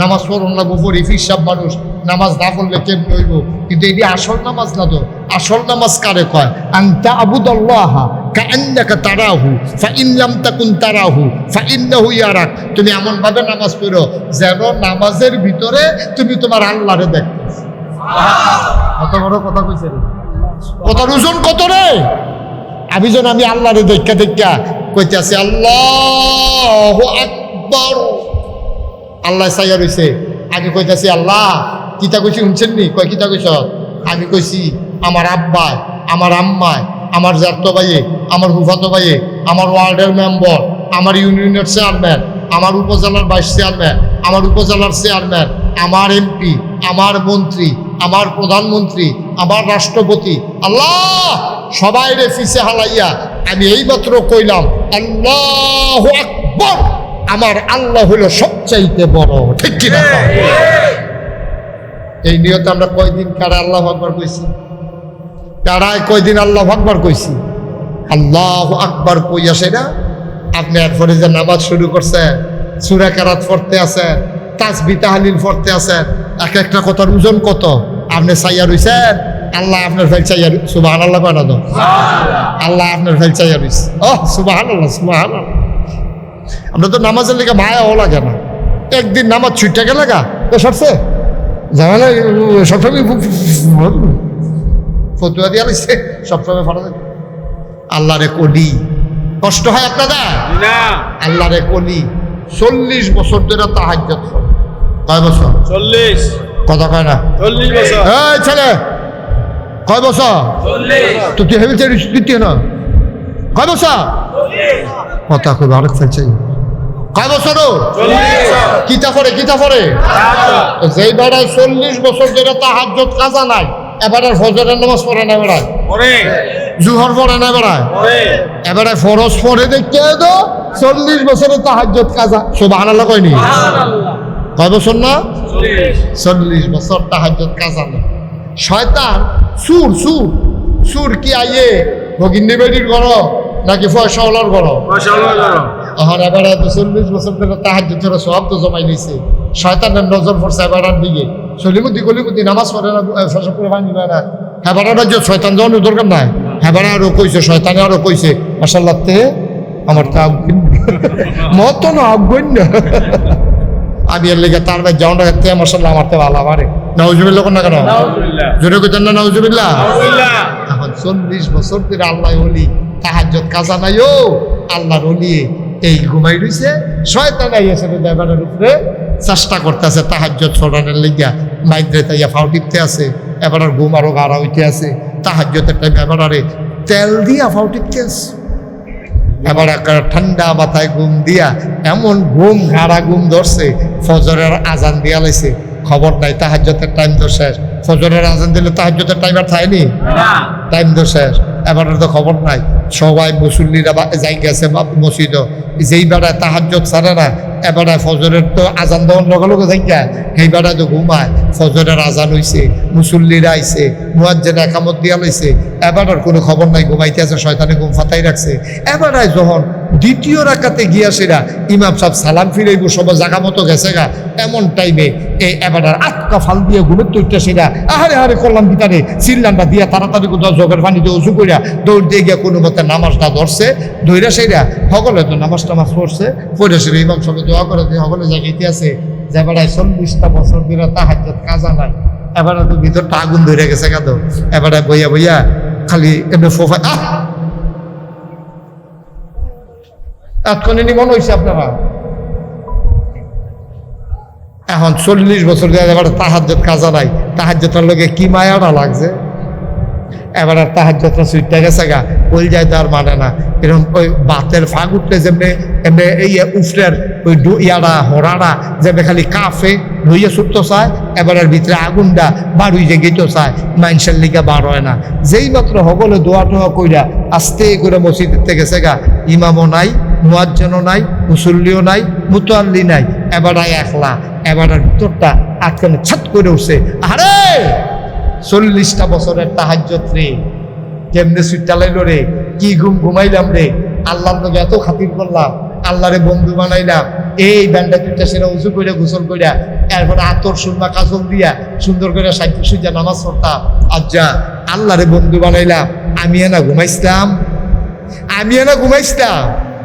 নামাজ পড়ন লাগবো, পড়ি ফিরসাব মানুষ, নামাজ না পড়লে কেমন হইব? কিন্তু এটি আসল নামাজ না তো। আসল নামাজ কারে কয়? আনতা আবুদাল্লাহা কাআন্নাকা তারাহু ফাইন লাম তাকুন তারাহু ফাইন্নাহু ইয়ারাক। তুমি এমন ভাবে নামাজ পড়ো যেন নামাজের ভিতরে তুমি তোমার আল্লাহরে দেখতেছ। কত বড় কথা কইছে রে, কথার ওজন কত রে। আমি যেন আমি আল্লাহরে দেখা কইতে আছি আল্লাহু আকবার। আল্লাহ চাইয়া রইছে, আমি কইতাছি আল্লাহ কিতা কইছি শুনছেন নি? কয় কিতা কইছ? আমি কইছি আমার আব্বায়, আমার আম্মায়, আমার জাতো ভাইয়ে, আমার ফুফাতো ভাইয়ে, আমার ওয়ার্ডের মেম্বার, আমার ইউনিয়নের চেয়ারম্যান, আমার উপজেলার ভাইস চেয়ারম্যান, আমার উপজেলার চেয়ারম্যান, আমার এমপি, আমার মন্ত্রী, আমার প্রধানমন্ত্রী, আমার রাষ্ট্রপতি, আল্লাহ সবাই রে ফিসে হালাইয়া আমি এইমাত্র কইলাম আল্লাহু আকবার। আমার আল্লাহ হলো সবচাইতে বড়। ঠিক কিনা? এই নিয়তে আমরা কয়দিন কারা আল্লাহু আকবার কইছি? কারায় কয়দিন আল্লাহু আকবার কইছি? আল্লাহু আকবার কইয়া সেটা আপনি এরপরে যে নামাজ শুরু করছেন, সূরা কেরাত পড়তে আছেন, তাসবিহ তাহলিল পড়তে আছেন, এক একটা কথার ওজন কত। আপনি চাইয়া রইছেন, আল্লাহ আপনার ফেল চাইয়া। সুবহানাল্লাহ কয় না তো? আল্লাহ আপনার ফেল চাইয়া রইছে। ওহ সুবহানাল্লাহ, সুবহানাল্লাহ। আমরা তো নামাজের লেগে মায়াও লাগে না। একদিন নামাজ ছুটে গেলে গা তো সরছে ঝামেলা, সবসময় ফতুয়া দিয়া লাগছে, সবসময় ফরা যায়। আল্লাহ রে কলি কষ্ট হয় আপনাদের? আল্লাহ রে কলি 40 বছর ধরে তাহাজ্জুদ পড়ে। কয় বছর? 40। কথা কয় না? 40 বছর। এই ছেলে কয় বছর? 40। তো তুই হেবিল দিতে না? কয় বছর? 40। কথা কই আরেক ফেলছে। কয় বছর? 40। কিতা পড়ে? যেই বেড়ায় 40 বছর ধরে তাহাজ্জুদ কাজা নাই, এবারে ফজরের নামাজ পড়ে না, বেড়ায় জুহর পড়ে না, এবারে ফরজ পড়ে দেখতে তো 40 বছরে তাহাজ্জুদ কাজা। সুবহানাল্লাহ কয়নি? কয় বছর না? 40 বছর তাহাজ্জুদ কাজা না। শয়তান সুর কি আইয়ে ভগিনী বেড়ির ঘর নাকি পয়সাওয়ালার ঘর? এখন এবারে 40 বছর ধরে তাহাজ্জুদের সওয়াব তো জমাই নিছে। শয়তানের নজর পড়ছে এবারের দিকে। সলিমুদ্দি নামাজ পড়ে না, ফজর পড়ে ভাঙি না। হেবারা যে শয়তান যাওয়ানোর দরকার নাই। হেবারা আরো কইছে, শয়তানে আরো কইছে মাশাআল্লাহ তে আমার তা মত না অজ্ঞন্য। আমি এর লেগে তার ভাই যাওয়াটা তে মাশাআল্লাহ আমার তে ভালো আমারে। নাউজুবিল্লাহ কোন না কেন? জোরে কইতেন না নাউজুবিল্লাহ? এখন 40 বছর ধরে আল্লাহ ওলি তাহাজ্জুদ কাজা নাই। ও আল্লাহর ওলি এই ঘুমাই রইছে, শয়তান আইয়াছে দেবানের উপরে চেষ্টা করতেছে তাহাজ্জুদ ছড়ানোর লিগা। মাইদ্রে তাইয়া ফাউ টিপতে আছে, এবার ঘুম আরো গাড়া হইতে আছে। তাহাজ্জুদের টাইম এবারে তেল দিয়া ফাউ টিপতে আছে। এবার ঠান্ডা মাথায় ঘুম দিয়া এমন ঘুম গাড়া ঘুম ধরছে, ফজরের আজান দিয়া লাইছে। খবর নাই, তাহাজ্জুদের টাইম তো শেষ। ফজরের আজান দিলে তাহাজ্জুদের টাইম আর থাইনি, টাইম তো শেষ। এবার তো খবর নাই। সবাই মুসল্লিরা যাই গেছে মসজিদ, যেই বেড়ায় তাহাজ্জুদ ছাড়ে না, এবারে ফজরের তো আজান দেওয়ার লগে লগে যাই গা, সেই বেড়ায় তো ঘুমায়। ফজরের আজান হইছে, মুসল্লিরা আইছে, মুয়াজ্জিন একামত দিয়া লইছে, এবারের কোনো খবর নাই, ঘুমাইতে আছে, শয়তানে ঘুম ফাতাই রাখছে। এবারে যখন দ্বিতীয় রাকাতে গিয়া সেরা ইমাম সাহেব সালাম ফিরাইব, সবাই জাগা মতো গেছে গা, এমন টাইমে এই এবারের আটকা ফাল দিয়ে ঘুমের তৈরটা সেরা আহারে আহারে করলাম ভিতরে চিল্লানটা দিয়া তাড়াতাড়ি কোথাও জগের পানিতে উঁচু করিয়া দৌড় দিয়ে গিয়া কোনো মতে নামাজটা ধরছে, ধৈরা সেরা সকলে তো নামাজ টামাজ পড়ছে, পড়ে সেরে ইমাম সাহেব দোয়া করে দিয়ে সকলে জায়গাতে আছে যে এবারে 40টা বছর ধরে তাহাজ্জুদ কাজা নাই, এবারে তো ভিতরটা আগুন ধরে গেছে কাঁদো, এবারে বইয়া বইয়া খালি এমনি ফোফা এতক্ষণে মনে হয়েছে আপনারা। এখন 40 বছর ধরে এবার তাহাজ্জুদ কাজা নাই, তাহাজ্জুদের লোকে কি মায়াটা লাগছে, এবার আর তাহাজ্জুদটা সুইটটা গেছে গা, ওই যায় তো আর মানে না। এরকম ওই বাতের ফাঁক উঠলে যেমনি এমনি এই উফরের ওই ইয়ারা হরাড়া যেমনি খালি কাফে ধুইয়া ছুটতে চায়, এবারের ভিতরে আগুনটা বাড়ুই যে গেতেও চায়, মানুষের লিগা বার হয় না। যেই মাত্র সকলে দোয়া টোয়া কইরা আস্তে করে মসজিদের থেকে গেছে গা, ইমামও নাই, মুয়াজ্জিনও নাই, মুসল্লিও নাই, মুতাল্লি নাই, এবার একলা, এবারের ভিতরটা আটকানে ছাত করে উঠছে। আরে 40টা বছরের তাহাজ্জুদ রে, কেমনে সুইটালাইল রে, কি ঘুমাইলাম রে, আল্লাহর লোক এত খাতির করলাম, আল্লাহরে বন্ধু বানাইলাম, এই ব্যান্ডা দুইটা সেরা উঁচু করে গোসল করিয়া এরপরে আতর সুরমা কাজল দিয়া সুন্দর করে সাইকেল সুইজা নামাজ পড়তাম, আজ্জা আল্লাহরে বন্ধু বানাইলাম। আমি না ঘুমাইছিলাম,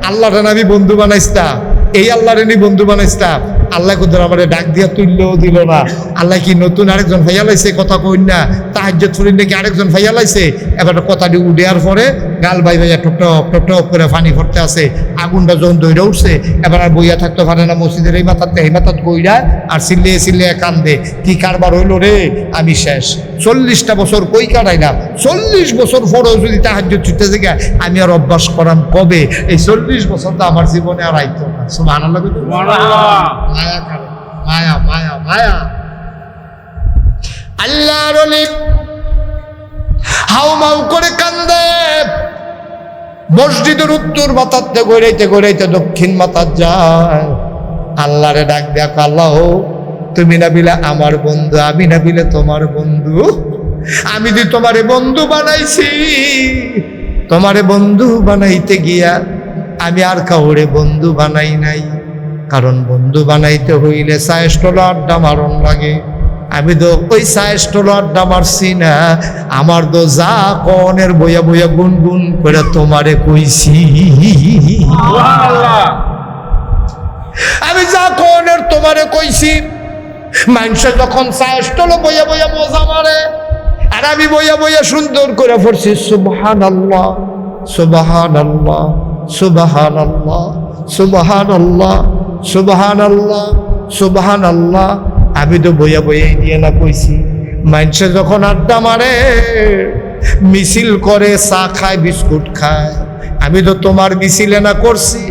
আল্লাহরে আমি বন্ধু বানাইছিলাম, এই আল্লাহরে নি বন্ধু বানাইছিলাম। আল্লাহ কোথাও আমার ডাক দিয়া তুললেও দিল না। আল্লাহ কি নতুন আরেকজন ভাইয়া লাইছে, কথা কইন না, তাহাজ্জুদ ফুরিন নাকি আরেকজন ভাইয়া লাইছে। এবার কথাটি উড়িয়ার পরে গাল ভাই ভাইয়া টপ টপ করে পানি ভরতে আছে, আগুনটা যখন দৌড়ে উঠছে, এবার আর বইয়া থাকতে পারে না, মসজিদের এই মাথাতে এই মাথাত কইরা আর চিল্লিয়ে কান্দে, কি কারবার হইল রে, আমি শেষ। 40টা বছর কই কাটাইলাম, 40 বছর পরেও যদি তাহাজ্জুদ ছুটে যায়, আমি আর অভ্যাস করাম কবে? এই 40 বছর তো আমার জীবনে আর আইতো না। সুবহানাল্লাহ, মায়া করে, মায়া মায়া মায়া। আল্লাহর ওলি হাউমাউ করে কান্দে, মসজিদের উত্তর মাথাতে গড়াইতে দক্ষিণ মাথা যায়, আল্লাহরে ডাক দেখ, আল্লাহ তুমি না বিলে আমার বন্ধু, আমি না বিলে তোমার বন্ধু, আমি যে তোমারে বন্ধু বানাইছি, তোমারে বন্ধু বানাইতে গিয়া আমি আর কাউরে বন্ধু বানাই নাই, কারণ বন্ধু বানাইতে হইলে সায়েস্টল আড্ডা মারণ লাগে, আমি তো ওই সায়েস্টল আড্ডা মারছি না, আমার তো যা কনের বইয়া বইয়া গুনগুন করে তোমারে কইছি, আমি যা কনের তোমারে কইছি। মানুষে যখন সায়েস্টল বইয়া বইয়া মজা মারে, আর আমি বইয়া বইয়া সুন্দর করে পড়ছি সুবহানাল্লাহ সুবহানাল্লাহ সুবহানাল্লাহ সুবহানাল্লাহ সুবহানাল্লাহ সুবহানাল্লাহ, আমি তো বইয়া বইয়াই দিয়ে না কইছি। মানুষে যখন আড্ডা মারে, মিছিল করে, চা খায়, বিস্কুট খায়, আমি তো তোমার মিছিলে না করছি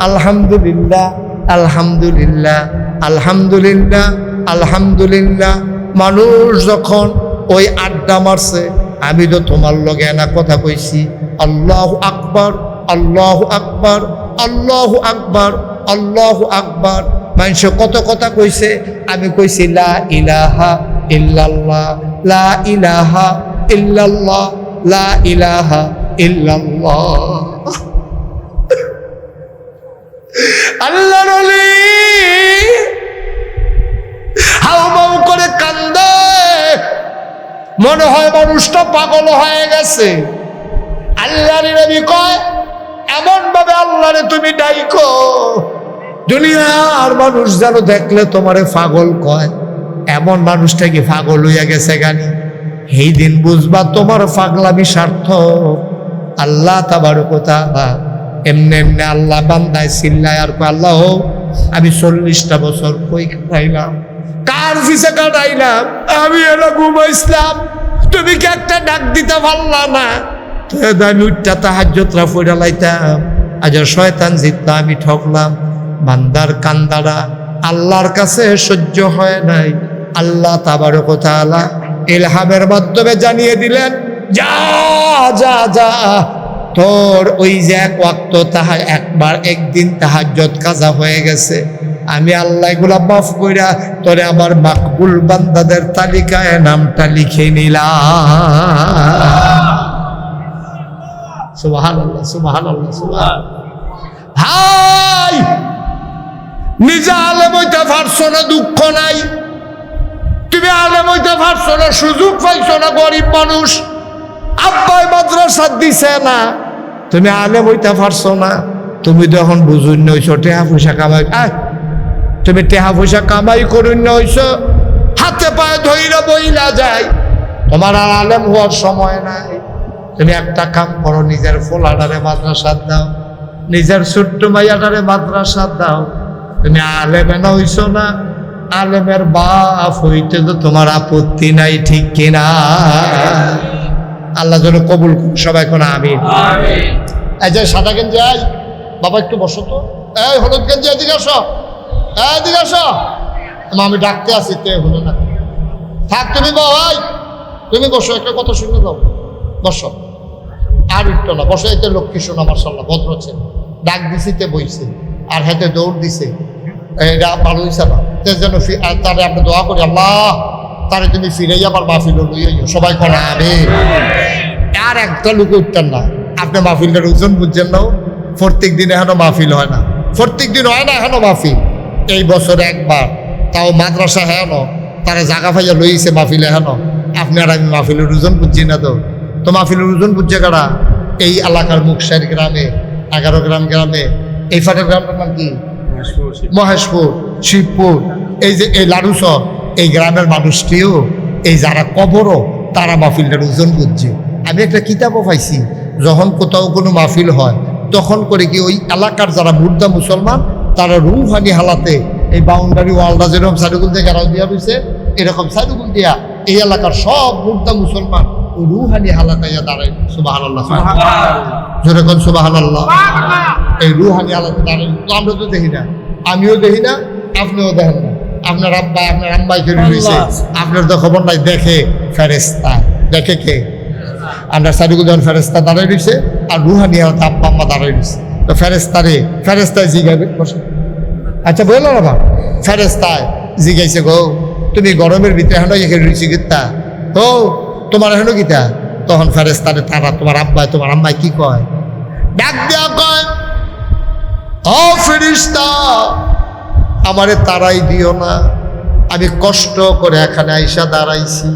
আলহামদুলিল্লাহ আলহামদুলিল্লাহ আলহামদুলিল্লাহ আলহামদুলিল্লাহ। মানুষ যখন ওই আড্ডা মারছে, আমি তো তোমার লগে না কথা কইছি আল্লাহু আকবার আল্লাহু আকবার আল্লাহু আকবার আল্লাহু আকবার। মানুষ কত কথা কইছে, আমি কইছি লা ইলাহা ইল্লাল্লাহ লা ইলাহা ইল্লাল্লাহ লা ইলাহা ইল্লাল্লাহ। আল্লাহর ওলি হাউমাউ করে কান্দে, মনে হয় মানুষটা পাগল হয়ে গেছে। আল্লাহর নবী কয়, এমন ভাবে আল্লাহরে তুমি ডাইকো, দুনিয়ার মানুষ যেন দেখলে তোমারে পাগল কয়, এমন মানুষটা কি পাগল হইয়া গেছে গানি, এই দিন বুঝবা তোমার পাগলামি সার্থক। আল্লাহ তাবারক ওয়া তাআলা এমনি এমনি আল্লাহ বান্দায় চিল্লায় আর কয়, আল্লাহ আমি 40টা বছর কই কাটাইলাম, কার পিছে কাটাইলাম, আমি এলা ঘুমাইছিলাম, তুমি কি একটা ডাক দিতে পারলা না? আমি উঠটা তাহাজ্জুদরা পড়া লাইতাম, আজ শয়তান জিতলা, আমি ঠকলাম। বান্দার কান্দারা আল্লাহর কাছে সহ্য হয় নাই। আল্লাহ তাবারক ওয়া তাআলা ইলহামের মাধ্যমে জানিয়ে দিলেন, যা যা যা তোর ওই যে এক ওয়াক্ত একবার একদিন তাহাজ্জুদ কাজা হয়ে গেছে, আমি আল্লাহ এগুলা মাফ কইরা তোরে আমার মাকবুল বান্দাদের তালিকায় নামটা লিখে নিলাম। সুবহানাল্লাহ, সুবহানাল্লাহ, সুবহানাল্লাহ। হাই, নিজে আলেম হইতে পারছো না, দুঃখ নাই। তুমি আলেম হইতে পারছো না, সুযোগ পাইছো না, গরিব মানুষ, আব্বাই মাদ্রাসা দিছে না, তুমি আলেম হইতে পারছো না। তুমি তো এখন বুঝুন হইছো টেহা পয়সা কামাই, তুমি টেহা পয়সা কামাই করুন হইছো, হাতে পায়ে ধইরা বইলা যায়, তোমার আর আলেম হওয়ার সময় নাই। তুমি একটা কাম করো, নিজের ফোলাটারে মাদ্রাসা দাও, নিজের ছোট্ট মাইয়াটারে মাদ্রাসা দাও। তুমি আলেমে না হইছো না, আলেমের বাপ হইতে তো তোমার আপত্তি নাই, ঠিক কিনা? আল্লাহ যেন কবুল করুন সবাই, কোন আমিন। এই যে সাদা গেঞ্জি, আই বাবা একটু বসো তো, এই হলুদ গেঞ্জি এদিকে আসো, এদিকে আসো। আমি ডাকতে আসি, তে হলো না, থাক তুমি ভাই, তুমি বসো, একটা কথা শুনে দাও, বসো। আর উঠতো না, বসো। এতে লক্ষ্মী শোনা মার্শাল্লাহ, ভদ্র ছেলে, ডাক দিছি তে বইছে, আর হাতে দৌড় দিছে, এটা ভালো হয়েছে না। যেন তারে আমরা দোয়া করি, আল্লাহ তারে তুমি ফিরেই আবার মাহফিল লইয়া সবাই করা হবে। আর একটা লোক উঠতেন না, আপনি মাহফিলটার ওজন বুঝছেন না। প্রত্যেক দিন এখনো মাহফিল হয় না, প্রত্যেক দিন হয় না এখনো মাহফিল। এই বছরে একবার, তাও মাদ্রাসা হেন তারা জাগা ফাইয়া লইছে মাহফিল হেন। আপনি আর আমি মাহফিলের ওজন বুঝছি না, তো মাহফিলের ওজন বুঝছে কারা? এই এলাকার মুকসাইর গ্রামে, 11 গ্রাম গ্রামে, এই ফাটের গ্রামটার নাম কি? মহেশপুর, শিবপুর, এই যে এই লাড়ুসর, এই গ্রামের মানুষটিও, এই যারা কবরও, তারা মাহফিলটার ওজন বুঝছে। আমি একটা কিতাবও পাইছি, যখন কোথাও কোনো মাহফিল হয় তখন করে কি ওই এলাকার যারা মুর্দা মুসলমান, তারা রুহানি হালাতে এই বাউন্ডারি ওয়ালটা যেরকম সাইডুগুল দিয়ে ঘেরাও দেওয়া হয়েছে, এরকম সাইডুগুল দিয়া এই এলাকার সব মুর্দা মুসলমান ও রুহানি হালাতাইয়া দাঁড়ায়। সুবহানাল্লাহ, জোরে কোন সুবহানাল্লাহ। এই রুহানি হালাতে দাঁড়ায়, তো আমরা তো দেখি না, আমিও দেখি না, আপনিও দেখেন না। আপনার আব্বা আপনার আম্মাই কে রয়েছে, আপনার তো খবর নাই। দেখে ফেরেস্তা, দেখে কে? আমরা সাইডুগুল যখন ফেরেস্তা দাঁড়াই রয়েছে, আর রুহানি হালাতে আব্বা আম্মা দাঁড়াই রয়েছে, তো ফেরেস্তায় জিগাবে, বসে। আচ্ছা বললো না, ফেরেস্তায় জিগাইছে, গো তুমি গরমের ভিতরে এখনো এখানে রয়েছি গীতা, ও তোমার এখনো গীতা? তখন ফেরেস্তারে তারা, তোমার আব্বাই তোমার আম্মাই কি কয়? ডাক দেয়া কয়, ও ফেরেশতা, আমারে তারাই দিও না, আমি কষ্ট করে এখানে আইসা দাঁড়াইছি,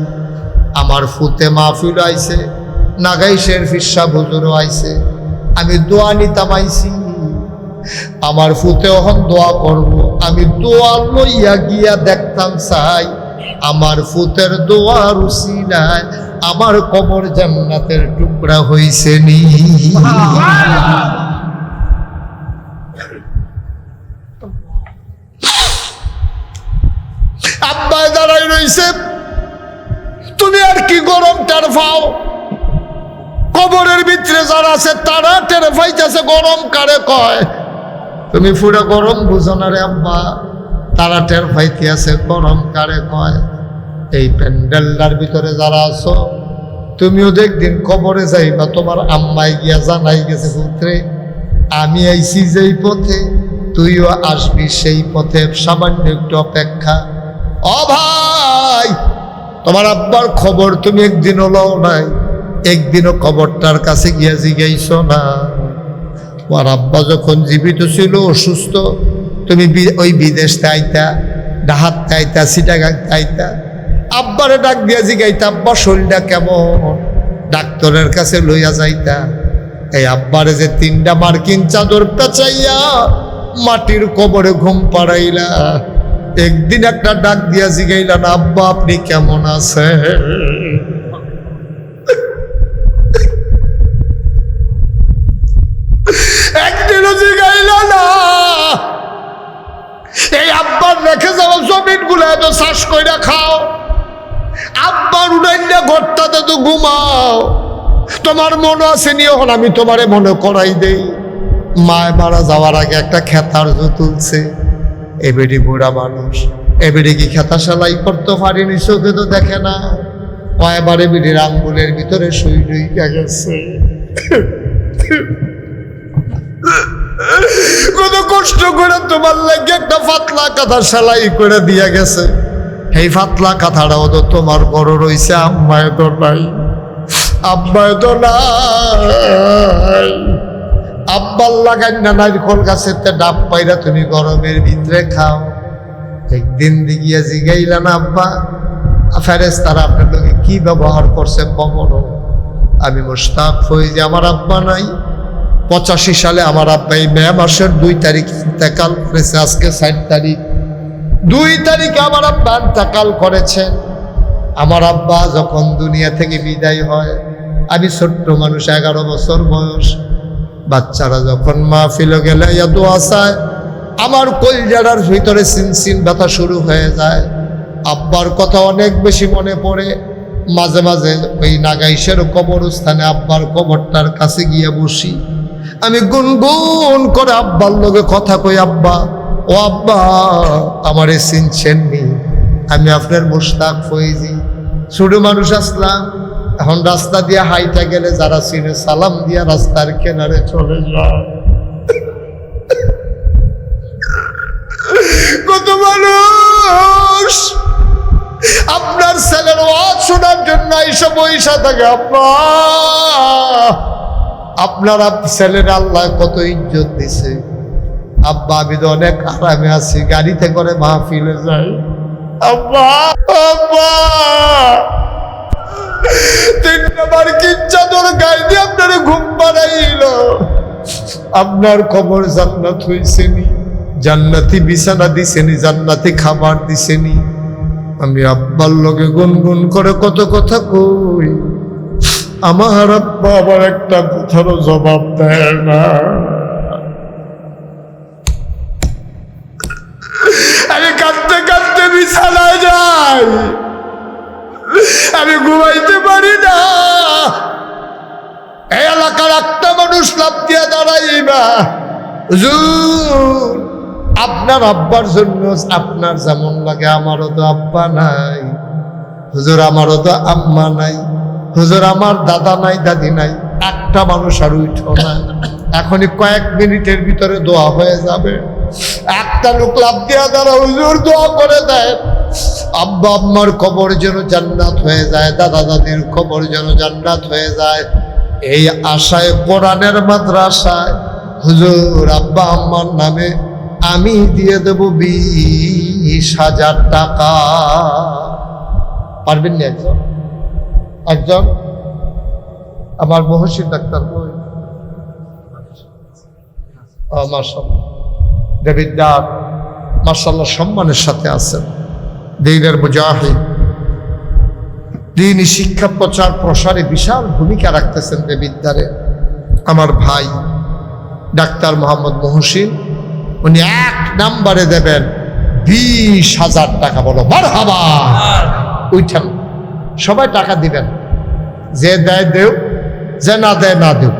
আমার ফুতে মাহফিল আইছে, নাগাইশের ফিরসা হুজুরও আইছে, আমি দোয়া নিতাম আইছি, আমার ফুতে এখন দোয়া করব, আমি দোয়া লইয়া গিয়া দেখতাম চাই, আমার ফুতের দোয়ার উসিলায় আমার কবর জান্নাতের টুকরা হইছে নি। আব্বাই দাঁড়াই রইছে, তুমি আর কি গরম টের পাও? কবরের ভিতরে যারা আছে তারা টের পাইতেছে গরম কারে কয়। তুমি পুরো গরম বুঝো না রে আব্বা, তারা টের পাইতে আছে গরম কারে কয়। এই প্যান্ডেলটার ভিতরে যারা আছো, তুমিও একদিন কবরে যাইবা, তোমার আম্মাই গিয়া জানাই গেছে, পুত্রে আমি আইছি যেই পথে, তুইও আসবি সেই পথে, সামান্য একটু অপেক্ষা। ও ভাই, তোমার আব্বার খবর তুমি একদিনও লও নাই, একদিনও খবরটার কাছে গিয়া জিগাইছো না। তোমার আব্বা যখন জীবিত ছিল, অসুস্থ, তুমি ওই বিদেশ আইতা, ডাহাত আইতা, চিটাগাং আইতা, আব্বারে ডাক দিয়া জিগাইতা, আব্বা শরীরটা কেমন, ডাক্তারের কাছে লইয়া যাইতা। এই আব্বারে যে 3টা মার্কিন চাদর পেঁচাইয়া মাটির কবরে ঘুম পাড়াইলা, একদিন একটা ডাক দিয়া জিগাইলা না, আব্বা আপনি কেমন আছেন? একদিনও জিগাইলা না। এই আব্বার রেখে যাওয়া জমিন গুলা তো চাষ কইরা খাও, আব্বার উড়াইনা ঘরটাতে তো ঘুমাও। তোমার মনে আছে নি? এখন আমি তোমারে মনে করাই দেই, মায় মারা যাওয়ার আগে একটা খেতার তুলছে, এবেডি বুড়া মানুষ, এবেডি কি খেতা সেলাই করতে পারিনি, চোখে তো দেখে না, কয়বারে বিড়ির আঙ্গুলের ভিতরে সুই ঢুইকা গেছে। কত কষ্ট করে তোমার লাগে একটা পাতলা কাঁথা সেলাই করে দিয়া গেছে, এই পাতলা কাঁথাটাও তো তোমার বড় রয়েছে, আম্মায় তো নাই, আব্বায় তো নাই। আব্বার লাগাই না নারিকল গাছেতে ডাব পাইরা তুমি গরমের ভিতরে খাও। একদিন দিগিয়া জিগাইলেন আব্বা ফেরেশতারা আপনার লোকে কি ব্যবহার করছে কমরো? আমি মুশতাক হই যে আমার আব্বা নাই। 85 সালে আমার আব্বা এই মে মাসের 2 তারিখ ইন্তেকাল করেছে। আজকে 4 তারিখ, 2 তারিখে আমার আব্বা ইন্তেকাল করেছেন। আমার আব্বা যখন দুনিয়া থেকে বিদায় হয়, আমি ছোট্ট মানুষ, 11 বছর বয়স। বাচ্চারা যখন মাহফিলে গেলে দোয়া চায়, আমার কলজাটার ভিতরে সিনসিন ব্যথা শুরু হয়ে যায়। আব্বার কথা অনেক বেশি মনে পড়ে। মাঝে মাঝে ওই নাগাইশের কবরস্থানে আব্বার কবরটার কাছে গিয়ে বসি। আমি গুনগুন করে আব্বার লগে কথা কই, আব্বা ও আব্বা আমারে চিনছেননি, আমি আপনার মুশতাক ফয়েজি, ছোট মানুষ আসলাম। এখন রাস্তা দিয়ে হাইটা গেলে যারা চিনে সালাম দিয়া রাস্তার কিনারে চলে যায়। কত মানুষ আপনার ছেলের ওয়াজ শোনার জন্য এসে বইসা থাকে। আব্বা আপনার ছেলের আল্লাহ কত ইজ্জত দিছে। আব্বা আমি তো অনেক আরামে আছি, গাড়িতে করে মাহফিলে যাই। আব্বা আব্বা 3 নম্বর কি চাদর গায়ে দিয়ে আপনার ঘুম পাড়াইল। আপনার খবর জান্নাত হইছেনি, জান্নাতি বিছানা দিছেনি, জান্নাতি খাবার দিছেনি। আমি আব্বার লগে গুনগুন করে কত কথা কই, আমার আব্বা আবার একটা কথারও জবাব দেয় না। আমি কাঁদতে কাঁদতে বিছানায় যাই, আমি ঘুমাইতে পারি না। এই এলাকার একটা মানুষ লাফ দিয়ে দাঁড়াইবা, হুজুর আপনার আব্বার জন্য আপনার যেমন লাগে আমারও তো আব্বা নাই, হুজুর আমারও তো আম্মা নাই, হুজুর আমার দাদা নাই দাদি নাই। একটা মানুষ আর উঠো না, এখনই কয়েক মিনিটের ভিতরে দোয়া হয়ে যাবে। একটা লোক লাফ দিয়া দাঁড়া, হুজুর দোয়া করে দেয় আব্বা আম্মার কবর যেন জান্নাত হয়ে যায়, দাদা দাদির কবর যেন জান্নাত হয়ে যায়। এই আশায় কোরআনের মাদ্রাসায় হুজুর আব্বা আম্মার নামে আমি দিয়ে দেব 20,000 টাকা। পারবেন না একজন? একজন আমার মহসিন ডাক্তার বই মাশাআল্লাহ দেবিদ্দার মাশাআল্লাহ সম্মানের সাথে আছেন, দ্বীনের মুজাহিদ, দ্বীনি শিক্ষা প্রচার প্রসারে বিশাল ভূমিকা রাখতেছেন দেবিদ্দারে। আমার ভাই ডাক্তার মোহাম্মদ মহসিন, উনি 1 নম্বরে দেবেন 20,000 টাকা। বলো মারহাবা। উঠেন, সবাই টাকা দিবেন, যে দেয় দেও, যে না দেয় না দেও,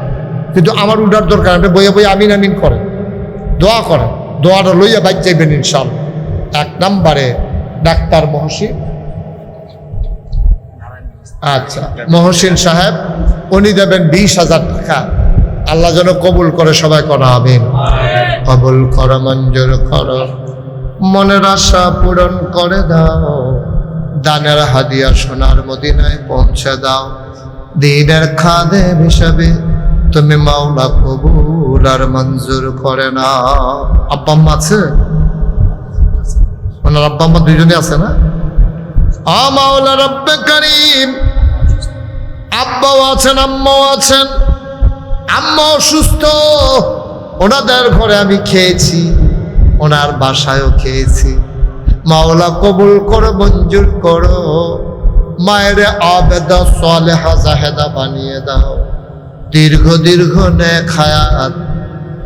কিন্তু আমার উঠার দরকার। বইয়ে বইয়ে আমিন আমিন করে দোয়া করেন, দোয়াটা লইয়া বাইক যাইবেন ইনশাআল্লাহ। 1 নম্বরে ডাক্তার মহসিন, আচ্ছা মহসিন সাহেব, উনি দেবেন 20,000 টাকা। আল্লাহ যেন কবুল করে, সবাই করা আমিন। কবুল করো, মঞ্জুর করো, মনের আশা পূরণ করে দাও, দানের হাদিয়া সোনার মদিনায় পৌঁছে দাও। দ্বীনের খাদেম হিসাবে তুমি মাওলা কবুল আর মঞ্জুর করে না। আব্বা আম্মা আছে? ওনার আব্বা আম্মা দুইজনে আছে না? মাওলা রব্বে কারীম, আব্বাও আছেন আম্মাও আছেন। আম্মা অসুস্থ, ওনাদের ঘরে আমি খেয়েছি, ওনার বাসায়ও খেয়েছি। মাওলা কবুল করো, মঞ্জুর করো, মায়ের আবেদা সালেহা জাহেদা বানিয়ে দাও। দীর্ঘ দীর্ঘ নেক হায়াত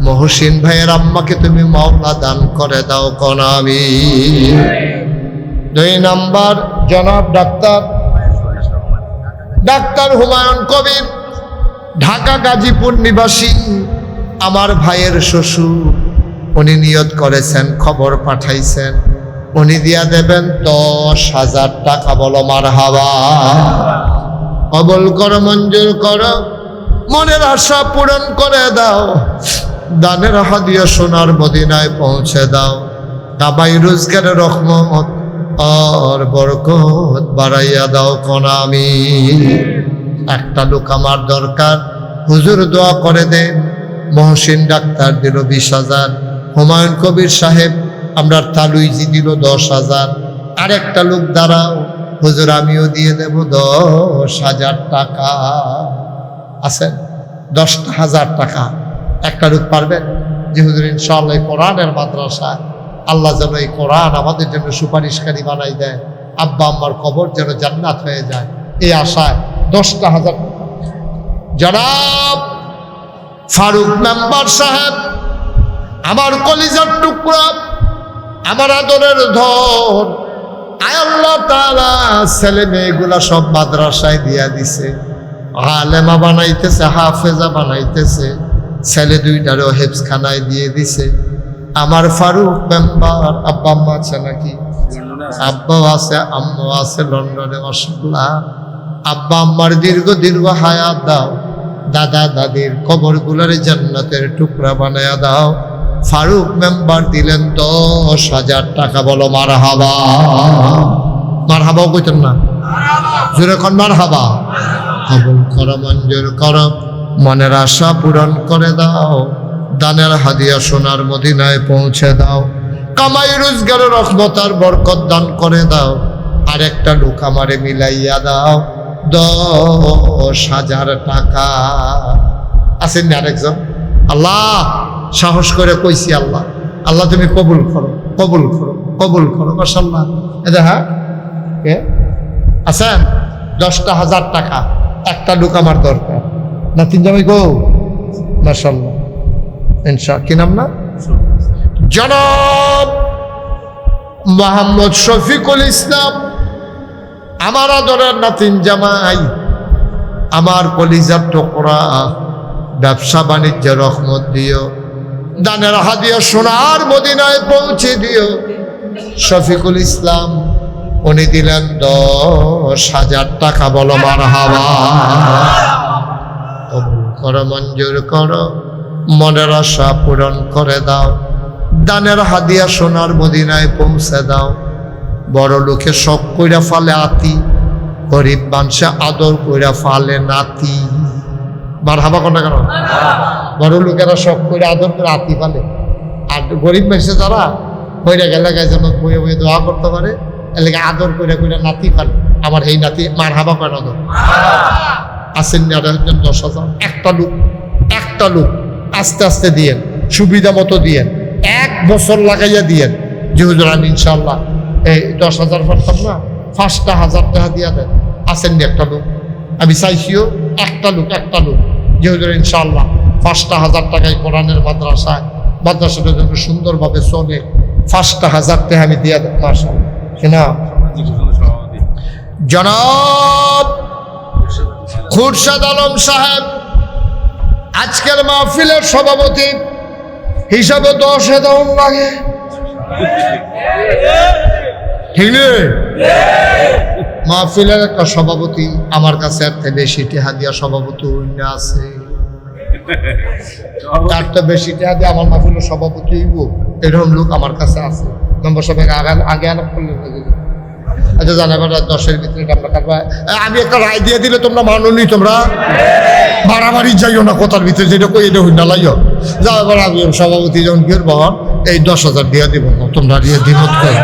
মহসিন ভাইয়ের আম্মাকে তুমি মাওলা দান করে দাও কোন আমিন। 2 নম্বর জনাব ডাক্তার হুমায়ুন কবির, ঢাকা গাজীপুর নিবাসী, আমার ভাইয়ের শ্বশুর। উনি নিয়ত করেছেন, খবর পাঠাইছেন, উনি দিয়া দেবেন 10,000 টাকা। বলো মারহাবা। কবুল করো, মঞ্জুর করো, মনের আশা পূরণ করে দাও, দানের হাদিয়া সোনার মদিনায় পৌঁছে দাও, কামাই রোজগারের রহমত আর বরকত বাড়াইয়া দাও কোনা আমি। একটা লোক আমার দরকার, হুজুর দোয়া করে দেন। মহসিন ডাক্তার দিল 20,000, হুমায়ুন কবির সাহেব আমরা তালুইজি দিল 10,000। আর একটা লোক দাঁড়াও, হুজুর আমিও দিয়ে দেব 10,000 টাকা। আছেন 10,000 টাকা? একটা লোক পারবেন যে হুজুর ইনশাআল্লাহ এই কোরআনের মাদ্রাসা আল্লাহ যেন এই কোরআন আমাদের জন্য সুপারিশকারী বানাই দেয়, আব্বা আম্মার কবর যেন জান্নাত হয়ে যায়, এই আশায় 10,000। জনাব ফারুক মেম্বার সাহেব, আমার কলিজার টুকরা, আমার আদরের ধন, আয় আল্লাহ তাআলা ছেলে মেয়েগুলা সব মাদ্রাসায় দিয়া দিছে, আলেমা বানাইতেছে, হাফেজা বানাইতেছে, ছেলে দুইটারও হেফজখানায় দিয়ে দিছে। আমার ফারুক মেম্বার আব্বা আম্মা আছে নাকি? আব্বাও আছে, আম্মাও আছে লন্ডনে, মাশাআল্লাহ। আব্বা আম্মার দীর্ঘ দীর্ঘ হায়াত দাও, দাদা দাদির কবরগুলোর জান্নাতের টুকরা বানায়া দাও। ফারুক মেম্বার দিলেন 10,000 টাকা। বলো মারহাবা। মারহাবাও কইতেন না? জোরে কোন মারহাবা। কবুল করো, মঞ্জুর করো, মনের আশা পূরণ করে দাও, দানের হাদিয়া সোনার মদিনায় পৌঁছে দাও, কামাই রোজগারের রহমত আর বরকত দান করে দাও। আর একটা লোক আমারে মিলাইয়া দাও 10,000 টাকা। আছেন না আরেকজন? আল্লাহ সাহস করে কইছি, আল্লাহ আল্লাহ তুমি কবুল করো, কবুল করো, কবুল করো। মাশাআল্লাহ। এটা হ্যাঁ কে আছেন? 10,000 টাকা। একটা লোক আমার দরকার। না তিন জামাই গো? মাশাআল্লাহ। কি নাম না? জনাব মোহাম্মদ শফিকুল ইসলাম, আমার আদরের নাতিন জামাই, আমার কলিজার টুকরা, ব্যবসা বাণিজ্যে রহমত দিও, দানের হাদিয়া সোনার মদিনায় পৌঁছে দিও। শফিকুল ইসলাম উনি দিলেন 10,000 টাকা। বলো মারহাবা। কবুল করো, মঞ্জুর করো, মনের আশা পূরণ করে দাও, দানের হাদিয়া সোনার মদিনায় পৌঁছে দাও। বড় লোকে শখ কইরা ফালে আতি, গরিব মানুষে আদর কইরা ফালে নাতি। মারহাবা কোনটা কেন? বড় লোকেরা শখ করে আদর করে আতি ফালে, আর গরিব মানুষে যারা কইরা গেলে যেন বয়ে বয়ে দোয়া করতে পারে, এলাকা আদর কইরা কইরা নাতি ফালে। আমার এই নাতি মারহাবা কেন? আসেন না 10,000। একটা লোক আস্তে আস্তে দিয়েন, সুবিধা মতো দিয়েন, 1 বছর লাগাইয়া দিয়েন যে হুজুর আমি ইনশাআল্লাহ এই 10,000 পারতাম না, 5,000 টাকা দিয়া দেন। আসেন না একটা লোক? আমি চাইছিও একটা লোক যে হুজুর ইনশাআল্লাহ 5,000 টাকায় কোরআনের মাদ্রাসাটা যেন সুন্দরভাবে চলে, 5,000 টাকা আমি দিয়া দেন। মাশাআল্লাহ। কিনা জনাব খুরশেদ আলম সাহেব আজকের মাহফিলের সভাপতি হিসাবে 10,000 লাগে, ঠিক নেই? মাহফিলের একটা সভাপতি আমার কাছে একটা বেশি টেহা দিয়া সভাপতি অন্য আছে, একটা বেশি টেহা দিয়ে আমার মাহফিলের সভাপতি এরকম লোক আমার কাছে আছে। নম্বর সবাই আগে আলাপ করলে আচ্ছা জানাবেন 10-এর ভিতরে আমরা কাটবো। আমি একটা রায় দিয়ে দিলে তোমরা মাননি, তোমরা বাড়াবাড়ি যাইও না কথার ভিতরে, যেটা কই এটা হইনা লাইও যাও। এবার আমি সভাপতি যখন কি করবো এই 10,000 দিয়ে দিব, তোমরা দিয়ে দিমত করে।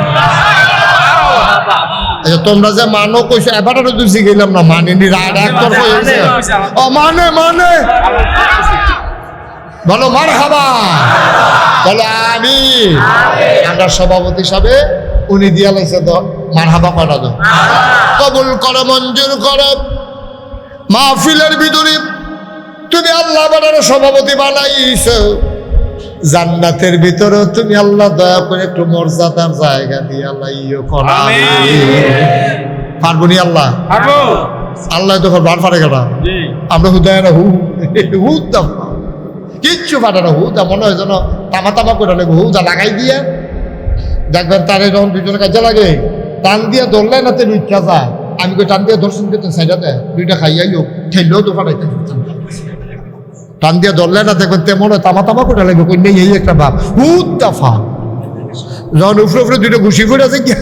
আচ্ছা তোমরা যে মানো কইছো, এবার দুষি গেলাম না, মানিনি, রায় একতর হয়েছে। ও মানে বলো মারহাবা, বলো আমি। আমরা সভাপতি হিসাবে উনি দিয়া লাইছে মারহাবা করা দাও। কবুল করো, মঞ্জুর করো। মাহফিলের ভিতরে তুমি আল্লাহ বানার সভাপতি বানাইছো, জান্নাতের ভিতরে তুমি আল্লাহ দয়া করে একটু মর্যাদার জায়গা দিয়ে আল্লাহ করা। পারবো নি আল্লাহ? আল্লাহ তো বার পারে কেনা? আমরা হুদায় না হুদা কিচ্ছু পারে না, হুদা মনে হয় যেন তামা করে নেবো, হুদা লাগাই দিয়ে দেখবেন তারে যখন দুজনে কাজে লাগে টান দিয়ে ধরলে না তো লুচ্ছা যায়। আমি কই টান দিয়ে ধরছেন কিন্তু সাইডাতে দুইটা খাইয়াই হোক ঠেললেও তো ফাটাইতে টান দিয়ে ধরলে না দেখবেন তেমন তামা তামা করে লাগবে কই নেই এই একটা ভাব উত্তাফা যখন উপরে উপরে দুটো ঘুষি ফুটে আছে কি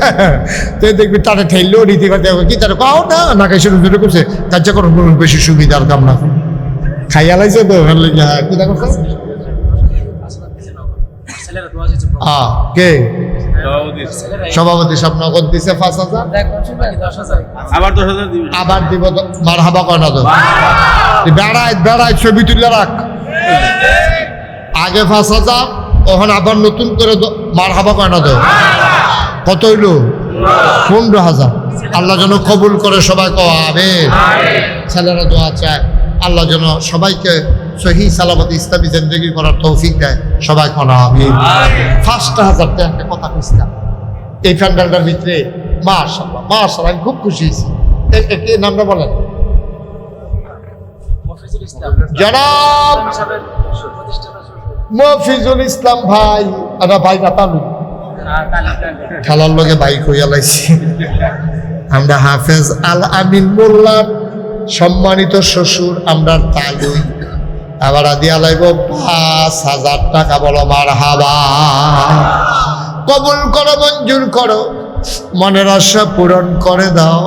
তো দেখবি তারা ঠেললেও রীতি করতে কি তারা পাও না না খাইছে রুজুরে করছে কার্যকরণ করুন বেশি সুবিধার কাম না খাইয়া লাইছে তো কি দেখো কে সভাপতি সব নগদ দিছে 5,000 আবার দিব মার হাবা কয় না তো বেড়ায় ছবি তুলে রাখ আগে 5,000 ওখান আবার নতুন করে মার হাবা কয় না তো কত হইল 15,000 আল্লাহ যেন কবুল করে সবাই কবে ছেলেরা দোয়া চায় আল্লাহ যেন সবাইকে সহি সালামত ইসলামী জিন্দেগি করার তৌফিক দেয় সবাই কনা আমি 5,000 একটা কথা কইছিলাম এই প্যান্ডেলটার ভিতরে মাশাআল্লাহ আমি খুব খুশি হয়েছি এই নামটা বলেন জনাব মফিজুল ইসলাম ভাই আর ভাই না তালু খেলার লগে ভাই কইয়া লাইছি আমরা হাফেজ আল আমিন মোল্লার সম্মানিত শ্বশুর আমরা তালুই আবার দিয়া লাইব 5,000 টাকা বলো মারহাবা কবুল করো মঞ্জুর করো মনের আশা পূরণ করে দাও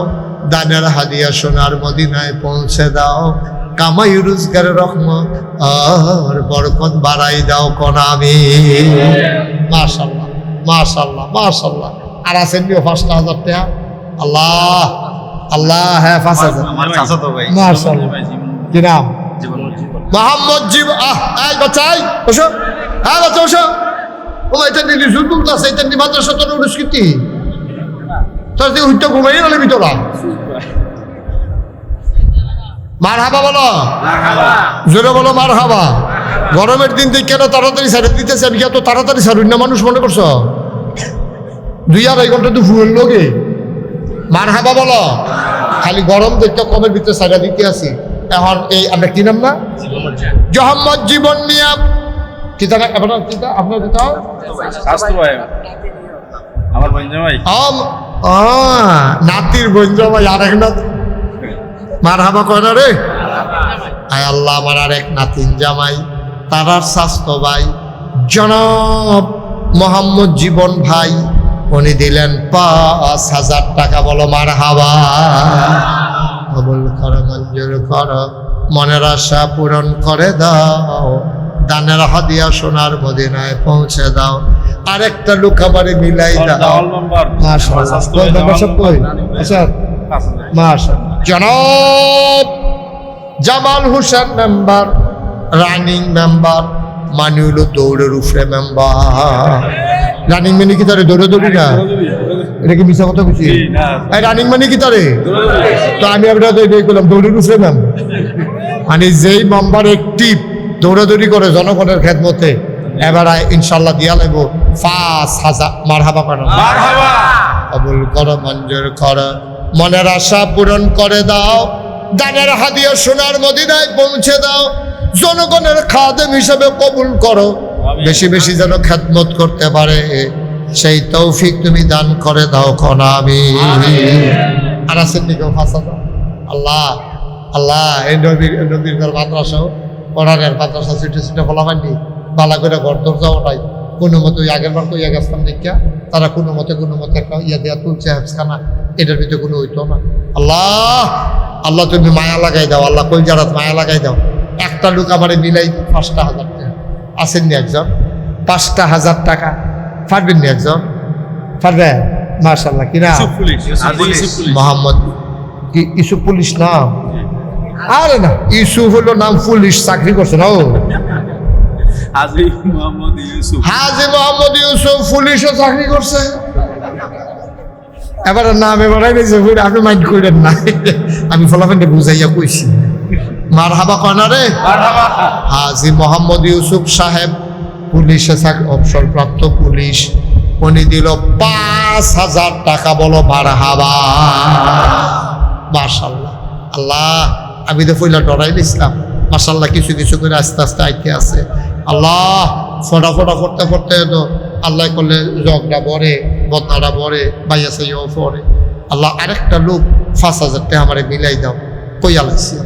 দানের হাদিয়া সোনার মদিনায় পৌঁছে দাও কামাই রোজগারের রহমত আর বরকত বাড়াই দাও কোন আমি মাশাআল্লাহ মাশাআল্লাহ মাশাআল্লাহ আর আছেন 5,000 টাকা আল্লাহ আল্লাহ হ্যাঁ 5,000 আমার চাচা তো ভাই মাশাআল্লাহ কি নাম মোহাম্মদ জীব এই বাচ্চাই বসো হ্যাঁ বাচ্চা বসো ও এটা নিলি জুলবুল ক্লাস এটা নি মাদ্রাসা তো উড়স্কৃতি তোর যে উঠতে ঘুমাই গেলে ভিতরা মারহাবা বলো জোরে বলো মারহাবা গরমের দিন থেকে কেন তাড়াতাড়ি ছাড়ে দিতেছে আমি এত তাড়াতাড়ি ছাড়ুন না মানুষ মনে করছো 2-2.5 ঘন্টা তো ফুল লোকে মারহাবা বলো খালি গরম দেখতে কমের ভিতরে ছাড়া দিতে আসি এখন এই আমরা কি নাম না মোহাম্মদ জীবন নিয়া কি তারা আপনার কিতা আপনার কিতা আমার বঞ্জামাই নাতির বঞ্জামাই আরেক নাতি মারহাবা কয় না রে আয় আল্লাহ আমার আরেক নাতিন জামাই তারার স্বাস্থ্য ভাই জনাব মোহাম্মদ জীবন ভাই উনি দিলেন 5,000 টাকা বলো মারহাবা কবুল করো মঞ্জুর করো মনের আশা পূরণ করে দাও দানের হাদিয়া সোনার মদিনায় পৌঁছে দাও আরেকটা লোক আমারে মিলাই দাও জনাব Jamal Hossain member running member মানে হলো দৌড়ের উপরে মেম্বার রানিং মানে কি তারে দৌড়ে দৌড়ি না এটা কি মিশা কথা বলছি রানিং মানে কি তারে তো আমি আপনার করলাম দৌড়ের উপরে ম্যাম মানে যেই মেম্বার একটিভ দৌড়াদৌড়ি করে জনগণের খেদমতে এবার ইনশাল্লাহ দিয়া লাগবো 5,000 মারহাবা করো কবুল করো মঞ্জুর করো মনের আশা পূরণ করে দাও দানের হাদিয়া সোনার মদিনায় পৌঁছে দাও জনগণের খাদেম হিসেবে কবুল করো বেশি বেশি যেন খেদমত করতে পারে সেই তৌফিক তুমি দান করে দাও কোনা আমি আর আছেন নিকেও 5,000 আল্লাহ আল্লাহ এই নবীর মাদ্রাসা পড়ানের মাদ্রাসা ছুটে ছুটে বলা হয়নি বালা করে ঘর দরজা ওঠাই কোনো মতো আগের বার তো ইয়া গেছিলাম দেখিয়া তারা কোনো মতে একটা ইয়া দেওয়া তুলছে হ্যাপসখানা এটার ভিতরে কোনো হইতো না আল্লাহ আল্লাহ তুমি মায়া লাগাই দাও আল্লাহ কই জারাত মায়া লাগাই দাও একটা লোক আমারে মিলাই 5,000 টাকা আসেননি একজন 5,000 টাকা পারবেন নি একজন পারবে মাশাআল্লাহ কিনা মোহাম্মদ কি ইসু পুলিশ নাম আরে না ইউসুফ হলো নাম পুলিশ চাকরি করছে না ও হাজি মোহাম্মদ ইউসুফ পুলিশও চাকরি করছে এবার নাম এবারাই বেঁচে আপনি মাইন্ড করেন না আমি ফলাফলটা বুঝাইয়া কইছি মারহাবা কয় না রে হাজি মোহাম্মদ ইউসুফ সাহেব পুলিশে অবসরপ্রাপ্ত পুলিশ উনি দিল 5,000 টাকা বলো মারহাবা মাশাআল্লাহ আল্লাহ আমি তো পয়লা ডরাই দিছিলাম মাশাআল্লাহ কিছু কিছু করে আস্তে আস্তে আইতে আছে আল্লাহ ফটা করতে করতে তো আল্লাহ করলে জগটা বড়ে বদনাটা বড়ে বাইয়া সাইও পড়ে আল্লাহ আরেকটা লোক 5,000 টাকা আমারে মিলাই দাও কইয়া লাইছি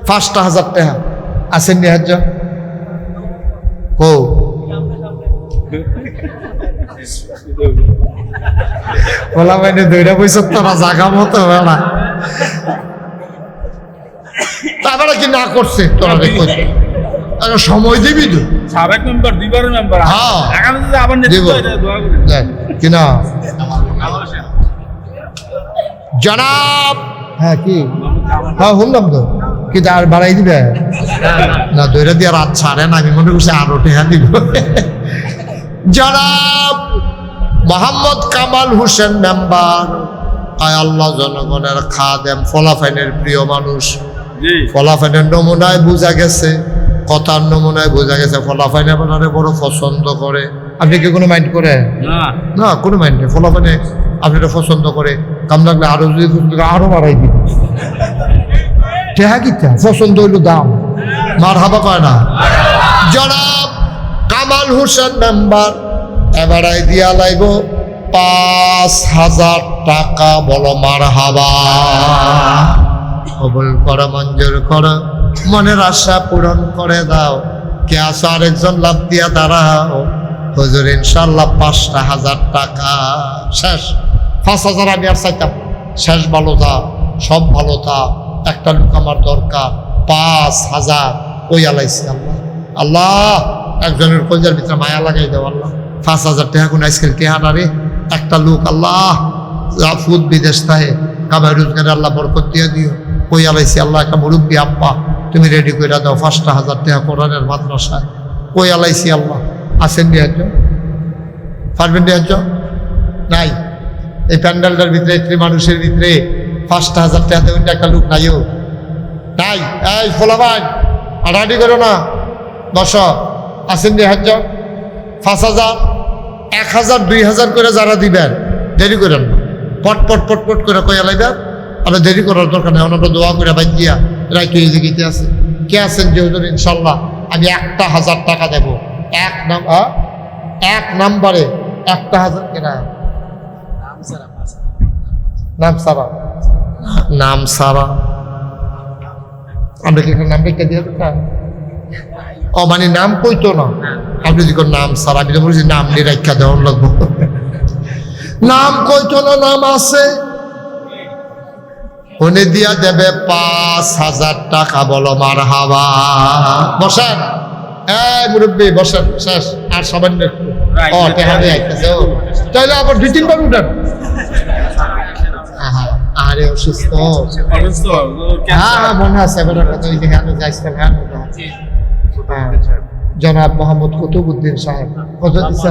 5,000 টাকা আছেন নি হাজ ও বলা মানে দুইটা পয়সা তোরা জাগা মতো বেড়া তারপরে কি না করছে তোরা সময় দিবি তো সাবেক মেম্বার দুইবারের মেম্বার হ্যাঁ। আগামী যদি আবার দিব। নেতৃত্ব হয়, তাহলে দোয়া করি দেখ, কিনা জনাব হ্যাঁ কি হ্যাঁ শুনলাম তো কিন্তু আর বাড়াই দিবে না দইরা দিয়ে রাত ছাড়ে না আমি মনে করছি আরো টেহা দিব জনাব মোহাম্মদ কামাল হোসেন মেম্বার আয় আল্লাহ জনগণের খাদেম ফলাফাইনের প্রিয় মানুষ জি ফলাফাইনের নমুনায় বোঝা গেছে কথার নমুনায় বোঝা গেছে ফলাফাইন আপনারা বড় পছন্দ করে আপনি কি কোনো মাইন্ড করে না না কোনো মাইন্ড নেই ফলাফাইনে আপনারা পছন্দ করে কাম লাগলে আরো যদি আরো বাড়াই দিন টেহা কিতা পছন্দ হইল দাম মার হাবা কয় না জনাব কামাল হোসেন মেম্বার এবারাই দিয়া লাইব 5,000 টাকা বলো মার হাবা কবুল করো মঞ্জুর করো মনের আশা পূরণ করে দাও কে আসো আরেকজন লাভ দিয়া দাঁড়াও হুজুর ইনশাল্লাহ 5,000 টাকা শেষ 5,000 আমি আর চাইতাম শেষ ভালো থা সব ভালো থা একটা লোক আমার দরকার 5,000 ওই আলাইছি আল্লাহ আল্লাহ একজনের কলজার ভিতরে মায়া লাগাই দাও আল্লাহ 5,000 টাকা কোন আজকাল কে হানারে একটা লোক আল্লাহ ফুদ বিদেশ তাহে কামাই রোজগারে আল্লাহ বরকত দিয়ে দিও ওই আলাইছি আল্লাহ একটা মুরব্বী আব্বা তুমি রেডি করে দাও 5,000 টাকা কোরআনের মাদ্রাসায় ওই আলাইছি আল্লাহ আসেন নিয়ে পারবেন নিয়ে নাই এই প্যান্ডেলটার ভিতরে একটি মানুষের ভিতরে 5,000 টাকা দেবেন একটা লোক নাইও নাই এই ফোলাবান আড়াআড়ি করো না বস আসেন নিয়ে 5,000 1,000 2,000 করে যারা দিবেন দেরি করেন না পট পট পট পট করে কয়া লাইবেন আর দেরি করার দরকার নেই আমরা দোয়া করে বাইক দিয়া রাইতে এই জায়গাতে আছে কে আছেন যে হুজুর ইনশাল্লাহ আমি 1,000 টাকা দেবো এক নাম্বারে 1,000 কেনা নাম সারা আমরা কি একটা নাম রেখে দিয়ে দেবেন ও মানে নাম কইতো না আপনি যদি নাম সারা আমি তো বলছি নাম নিয়ে রেখা দেওয়ার লাগবো নাম কইতো না নাম আছে উনি দিয়া দেবে 5,000 টাকা বলো মার হাবা বসেন এই মুরব্বী বসেন শেষ আর সামান্য একটু ও টেহা দিয়ে আইতেছে ও তাইলে আবার 2-3 বার উঠেন আরে অসুস্থ অসুস্থ হ্যাঁ মনে আছে এবার কথা ওই যে হ্যাঁ যাইছিলাম হ্যাঁ জনাব মোহাম্মদ কুতুবউদ্দিন সাহেব কত দিচ্ছে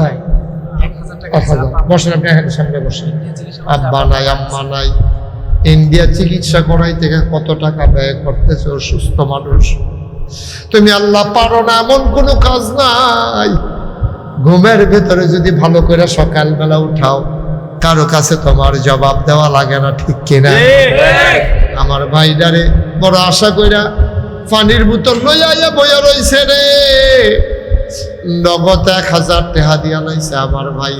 1,000 বসেন আপনি এখানে সামনে বসেন আব্বা নাই আম্মা নাই ইন্ডিয়া চিকিৎসা করাই থেকে কত টাকা ব্যয় করতেছে অসুস্থ মানুষ তুমি আল্লাহ পারো না এমন কোনো কাজ নাই ঘুমের ভেতরে যদি ভালো করে সকালবেলা উঠাও কারো কাছে তোমার জবাব দেওয়া লাগে না ঠিক কিনা আমার ভাইডারে বড় আশা কইরা পানির বোতল লইয়া বইয়া রইছে রে নগদ 1,000 টাকা দিয়া লাইছে আমার ভাই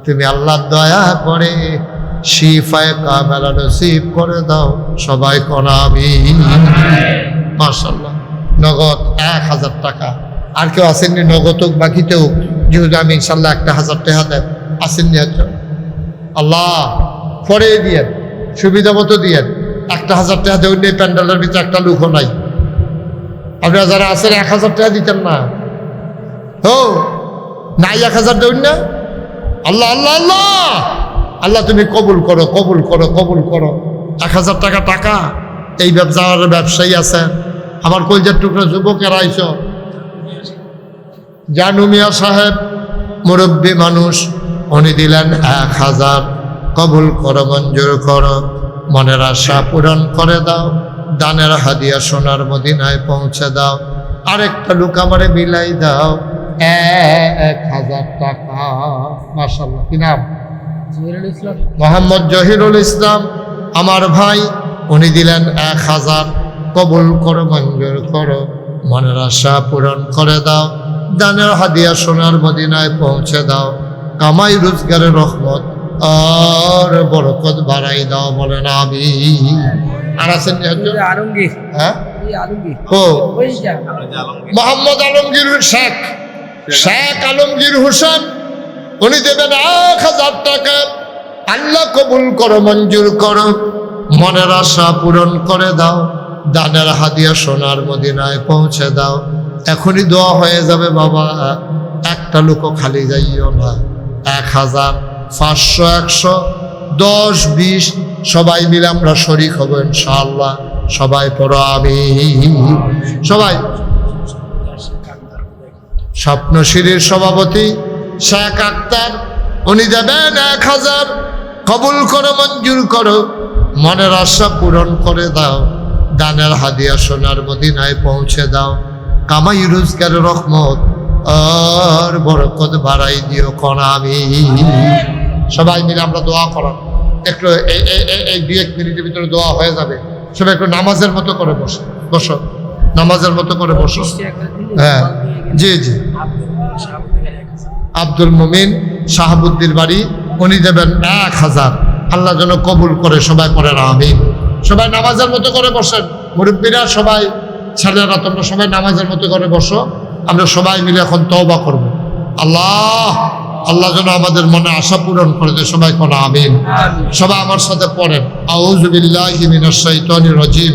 তুমি আল্লাহ দয়া করে শিফায়ে কামেলা নসিব করে দাও সবাই কোনা আমিন মাশাআল্লাহ নগদ 1,000 টাকা আর কেউ আসেননি নগদ হোক বাকিতেও যেহেতু আমি ইনশাল্লাহ 1,000 টাকা দেব আসেননি একজন আল্লাহ পরে দিয়ে সুবিধা মতো দিয়ে 1,000 টাকা দেবেন এই প্যান্ডেলের ভিতরে একটা লোকও নাই আপনারা যারা আছেন 1,000 টাকা দিতেন না ও নাই 1,000 দেবেন না আল্লাহ আল্লাহ আল্লাহ আল্লাহ তুমি কবুল করো কবুল করো কবুল করো 1,000 টাকা টাকা এই ব্যবসার ব্যবসায়ী আছেন আমার কলজার টুকরা যুবকেরা আইস জানু মিয়া সাহেব মুরব্বী মানুষ উনি দিলেন 1,000 কবুল করো মঞ্জুর করো মনের আশা পূরণ করে দাও দানের হাদিয়া সোনার মদিনায় পৌঁছে দাও আরেকটা লোক আমারে মিলাই দাও 1,000 টাকা মাশাআল্লাহ কি নাম মোহাম্মদ জহিরুল ইসলাম আমার ভাই উনি দিলেন 1,000 কবুল করো মঞ্জুর করো মনের আশা পূরণ করে দাও দানের হাদিয়া সোনার মদিনায় পৌঁছে দাও কামাই রোজগারের রহমত আর বরকত বাড়াই দাও বলেন আমিন আর আছেন আরঙ্গি হ্যাঁ ও মোহাম্মদ আলমগীর শেখ শেখ আলমগীর হোসেন উনি দেবেন 1000 টাকা। আল্লাহ কবুল করো, মঞ্জুর করো, মনের আশা পূরণ করে দাও, দানের হাদিয়া সোনার মদিনায় পৌঁছে দাও। এখনই দোয়া হয়ে যাবে বাবা, একটা লোকও খালি যাইও না। 1000, 500, 100, 10, 20 সবাই মিলে আমরা শরীক হব ইনশাআল্লাহ। সবাই পড়ো আমিন। সবাই। স্বপ্নশিরির সভাপতি শেখ আক্তার উনি দেবেন 1000। কবুল করো, মঞ্জুর করো, মনের আশা পূরণ করে দাও, দানের হাদিয়া সোনার মদিনায় পৌঁছে দাও। কামাই রোজগারের রহমত আর বরকত বাড়াই দিও কোন আমিন। সবাই মিলে আমরা দোয়া করা একটু এই 2-1 মিনিটের ভিতরে দোয়া হয়ে যাবে। সবাই একটু নামাজের মতো করে বসো, নামাজের মতো করে বসো। হ্যাঁ, জি জি। আব্দুল মুমিন শাহাবুদ্দির বাড়ি উনি দেবেন 1000। আল্লাহ যেন কবুল করে, সবাই করেন আমিন। সবাই নামাজের মতো করে বসেন, মুরব্বীরা সবাই, ছেলেরা তোমরা সবাই নামাজের মতো করে বসো। আমরা সবাই মিলে এখন তওবা করব। আল্লাহ যেন আমাদের মনে আশা পূরণ করে দেয়। সবাই কোন আমিন। সবাই আমার সাথে পড়েন, আউযু বিল্লাহি মিনাশ শাইতানির রাজিম,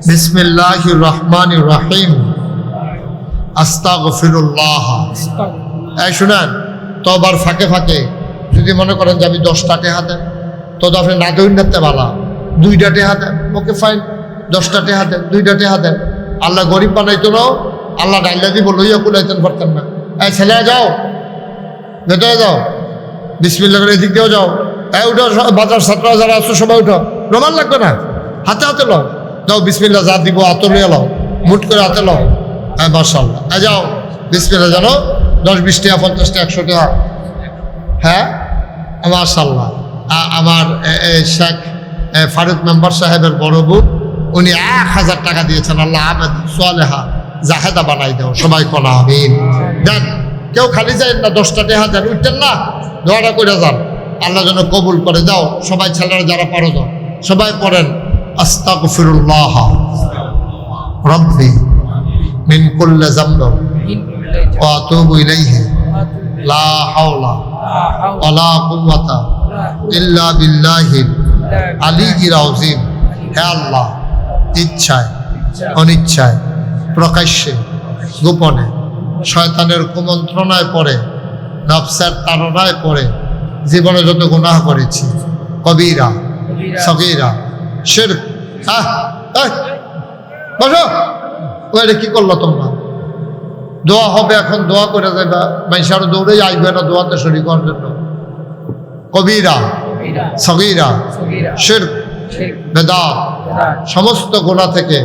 বিসমিল্লাহির রহমানির রহিম, আস্তাগফিরুল্লাহ। এই শুনেন, তওবার ফাঁকে ফাঁকে যদি মনে করেন যে আমি 10টা টেহা দেন, তো আপনি না দৌড় নিতে পারা 2টা টেহা দেন, ওকে ফাইন। 10টা টেহা দেন, 2টা টেহা দেন। আল্লাহ গরিব বানাইতো না, আল্লাহ ডাইলা দিব লইয়া কুলাইতেন পারতেন না। এই ছেলেরা যাও, ভেতরে যাও, বিসমিল্লাহ করে এদিক দিয়েও যাও। এই উঠো, বাজার ছাত্ররা যারা আছো সবাই উঠো, রোমান লাগবে না, হাতে হাতে লও, যাও বিসমিল্লাহ যা দিব হাতে লইয়া লও, মুট করে হাতে লও। হ্যাঁ মাশাআল্লাহ, এই যাও বিসমিল্লাহ জানো, 10-20 টাকা, 50 টাকা, 100 টাকা। হ্যাঁ মাশাআল্লাহ। আমার শেখ ফারুক মেম্বার সাহেবের বড় বোন উনি 1000 টাকা দিয়েছেন। আল্লাহ আহমেদ সোয়ালেহা জাহেদা বানাই দাও। সবাই কোন আমিন। দেন, কেউ খালি যায় না, 10টা টাকা দেন, উঠতেন না, দোয়াটা করে যান, আল্লাহ যেন কবুল করে দাও। সবাই ছেলেরা যারা পারো যাও, সবাই পড়েন, আস্তাগফিরুল্লাহ রাব্বি মিন কুল্লি যামবি ওয়া আতুবু ইলাইহি লা হাওলা ওয়ালা কুওয়াতা ইল্লা বিল্লাহিল আলিয়্যিল আযীম। হে আল্লাহ, ইচ্ছায় অনিচ্ছায়, প্রকাশ্যে গোপনে, শয়তানের কুমন্ত্রণায় পড়ে, নফসের তাড়নায় পড়ে জীবনে যত গুনাহ করেছি, কবিরা সগীরা শিরক। বসো, ওইটা কি করলো তোমরা? দোয়া হবে এখন, দোয়া করে যাইবা। মানুষের দৌড়েই আসবে না দোয়াতে শরীক হওয়ার জন্য। কবিরা সগীরা শিরক বেদাত সমস্ত গুনাহ থেকে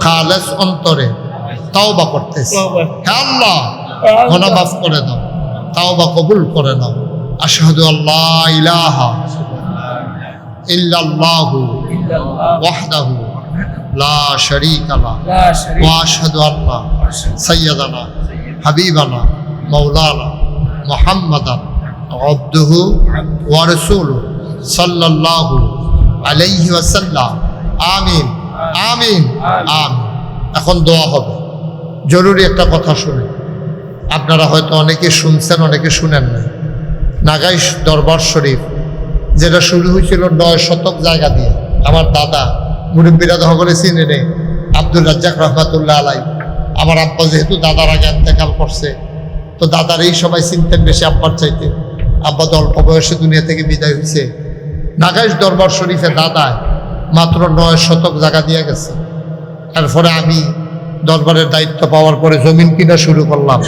খালেস অন্তরে তাওবা করতেছি। হে আল্লাহ, গুনাহ মাফ করে দাও, তাওবা কবুল করে নাও। আশহাদু আল্লা ইলাহা ইল্লাল্লাহু ওয়াহদাহু লা শারীকা লাহু ওয়া আশহাদু আন্না সাইয়্যিদানা হাবিবানা মাওলানা মুহাম্মাদান আবদুহু ওয়া রাসূলুহু সাল্লাল্লাহু আলাইহি ওয়াসাল্লাম। আমিন আমিন আমিন। এখন দোয়া হবে। জরুরি একটা কথা শুনে, আপনারা হয়তো অনেকে শুনছেন, অনেকে শুনেন না। নাগাইশ দরবার শরীফ যেটা শুরু হয়েছিল 9 শতক জায়গা দিয়ে, আমার দাদা মুরব্বীরা সকলে চিনে নেই, আব্দুল রাজ্জাক রহমাতুল্লাহ আলাই। আমার আব্বা যেহেতু দাদার আগে ইন্তেকাল করছে, তো দাদার এই সবাই চিনতেন বেশি আব্বার চাইতে। আব্বা তো অল্প বয়সে দুনিয়া থেকে বিদায় হয়েছে। নাগাইশ দরবার শরীফে দাদায় মাত্র 9 শতক জায়গা দিয়ে গেছে। এরপরে আমি দরবারের দায়িত্ব পাওয়ার পরে জমিন কিনা শুরু করলাম।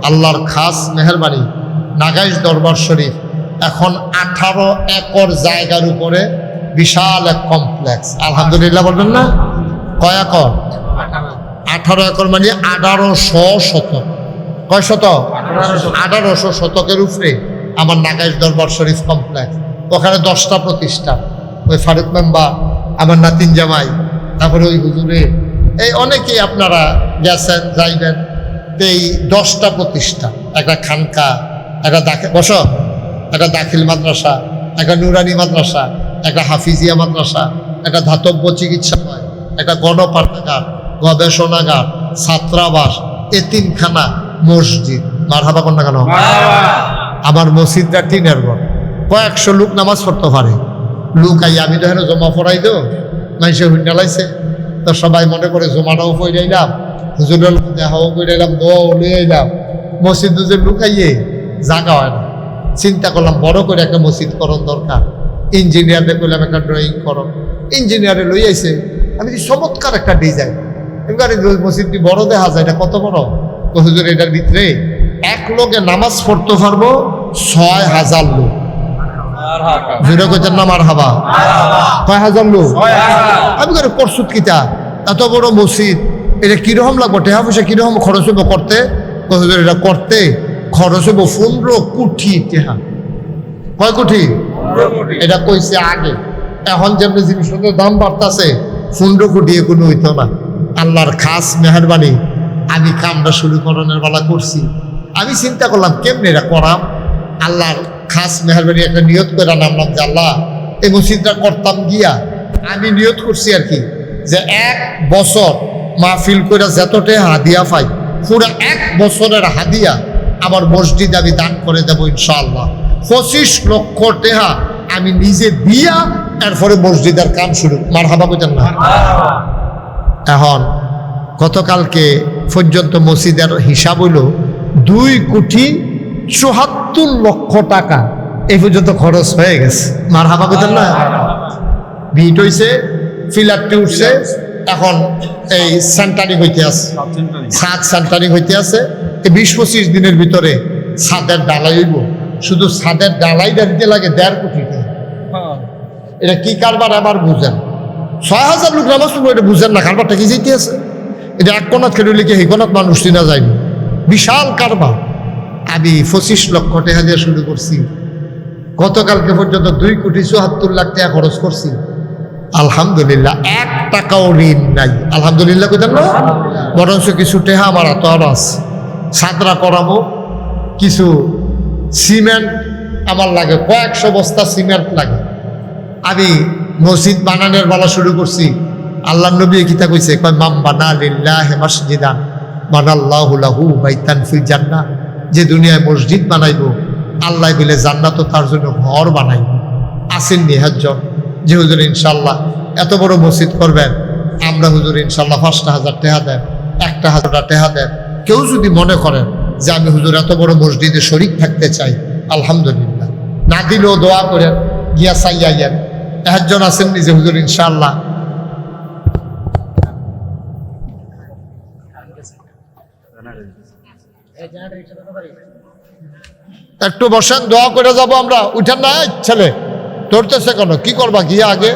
আল্লাহর খাস মেহেরবানি, নাগাইশ দরবার শরীফ এখন 18 একর জায়গার উপরে বিশাল এক কমপ্লেক্স। আলহামদুলিল্লাহ বলবেন না? কয় একর? 18 একর মানে 1800 শতক। কয় শতক? 1800 শতকের উপরে আমার নাগাইশ দরবার শরীফ কমপ্লেক্স। ওখানে 10টা প্রতিষ্ঠান, ওই ফারুক মেম্বার, আমার নাতিন জামাই, তারপরে ওই হুজুরে, এই অনেকেই আপনারা গেছেন যাইবেন। এই 10টা প্রতিষ্ঠান, একটা খানকা, একটা একটা দাখিল মাদ্রাসা, একটা নুরানি মাদ্রাসা, একটা হাফিজিয়া মাদ্রাসা, একটা ধাতব্য চিকিৎসালয়, একটা গণপাঠাগার, গবেষণাগার, ছাত্রাবাস, এতিমখানা, মসজিদ। মারহাবা কোন না কেন? আমার মসজিদটা টিনের ঘর, কয়েকশো লোক নামাজ পড়তে পারে। লোক আই আমি তো হেন জমা পড়াই দো, মানুষে হুন্ডা লাইছে, তো সবাই মনে করে জমাটাও পড়াইলাম, হুজুরের দেখাও পড়াইলাম, দোয়াও লিয়ে এলাম। মসজিদ যে লুকাইয়ে জাগা হয় না। চিন্তা করলাম বড় করে একটা মসজিদ করণ দরকার। ইঞ্জিনিয়ারকে বললাম একটা ড্রয়িং করো, ইঞ্জিনিয়ারে লই আইছে। আমি কি চমৎকার একটা ডিজাইন, এবার মসজিদটি বড় দেখা যায়, এটা কত বড়? হুজুর এটার ভিতরে এক লোকে নামাজ পড়তে পারবো ৬,০০০ লোক। জুড়ে কইতেন না মারহাবা? কয় হাজার লোক? আমি করে করছুত কিতা এত বড় মসজিদ, এটা কিরকম লাগবো? টেহা পয়সা কিরকম খরচ হইব করতে? হুজুর এটা করতে খরচ হইব 15 কোটি টেহা। কয় কোটি? এটা কইছে আগে। এখন যেমনি জিনিসপত্রের দাম বাড়তেছে, 15 কোটি কোনো হইতো না। আল্লাহর খাস মেহরবানি, আমি কামটা শুরু করানোর বেলা করছি। আমি চিন্তা করলাম কেমনি এটা করাম। আল্লাহর খাস মেহরবানি একটা নিয়ত করে নামলাম যে আল্লাহ এই মসজিদটা করতাম গিয়া আমি নিয়ত করছি আর কি, যে 1 বছর মাহফিল করে যতটা হাদিয়া পাই, পুরো 1 বছরের হাদিয়া আমার মসজিদ আমি দান করে দেবো ইনশাআল্লাহ। 25 লক্ষ টাকা আমি নিজে দিয়া এরপরে মসজিদের কাম শুরু। মারহাবা কইতেন না? এখন গতকালকে পর্যন্ত মসজিদের হিসাব হইল 2,74,00,000 টাকা এই পর্যন্ত খরচ হয়ে গেছে। মারহাবা কইতেন না? ভিট হইছে, ফিলারটি উঠছে, এখন এই সেন্টারিং হইতে আছে, ছাদ সেন্টারিং হইতে আছে। এই 20-25 দিনের ভিতরে ছাদের ডালাই হইব। শুধু ছাদের ডালাইটা দিতে লাগে 1.5 কোটি টাকা। এটা কি কারবার আবার বুঝেন? 6,000 লোক নামাজ পড়বো, এটা বুঝেন না কারবারটা কি যেতে আছে? এটা এক কোনাত খেলে লিখে এই কোনাত মানুষ চিনা যায়নি, বিশাল কারবার। আমি 25 লক্ষ টাকা দিয়ে শুরু করছি। গতকালকে পর্যন্ত 2,74,00,000 টাকা খরচ করছি। আলহামদুলিল্লাহ 1 টাকাও ঋণ নাই। আলহামদুলিল্লাহ কইতেন না? বরঞ্চ কিছু টাকা আমার হাতে আরো আছে। ছাদরা করাবো, কিছু সিমেন্ট আমার লাগে, কয়েকশো বস্তা সিমেন্ট লাগে। আমি মসজিদ বানানোর বেলা শুরু করছি। আল্লাহ নবী কিতা কইছে, কয় মাম বানা লিল্লাহি মাসজিদান বানাল্লাহু লাহু বাইতান ফিল জান্নাহ। যে দুনিয়ায় মসজিদ বানাইবো, আল্লাহ বলে জান্নাতও তার জন্য ঘর বানাইব। আসেন নিহাজ্জন যে হুজুর ইনশাল্লাহ এত বড় মসজিদ করবেন, আমরা হুজুর ইনশাল্লাহ 5,000 টাকা দেন, 1,000 টাকা দেন। কেউ যদি মনে করেন যে আমি হুজুর এত বড় মসজিদে শরীক থাকতে চাই, আলহামদুলিল্লাহ। না দিলেও দোয়া করেন, গিয়া চাইয়াইয়েন। একজন আছেন নিজে হুজুর ইনশাল্লাহ একটু বসেন, দোয়া করে যাব আমরা। উঠেন না ছেলে, ধরতেছে কেন? কি করবা গিয়ে আগে?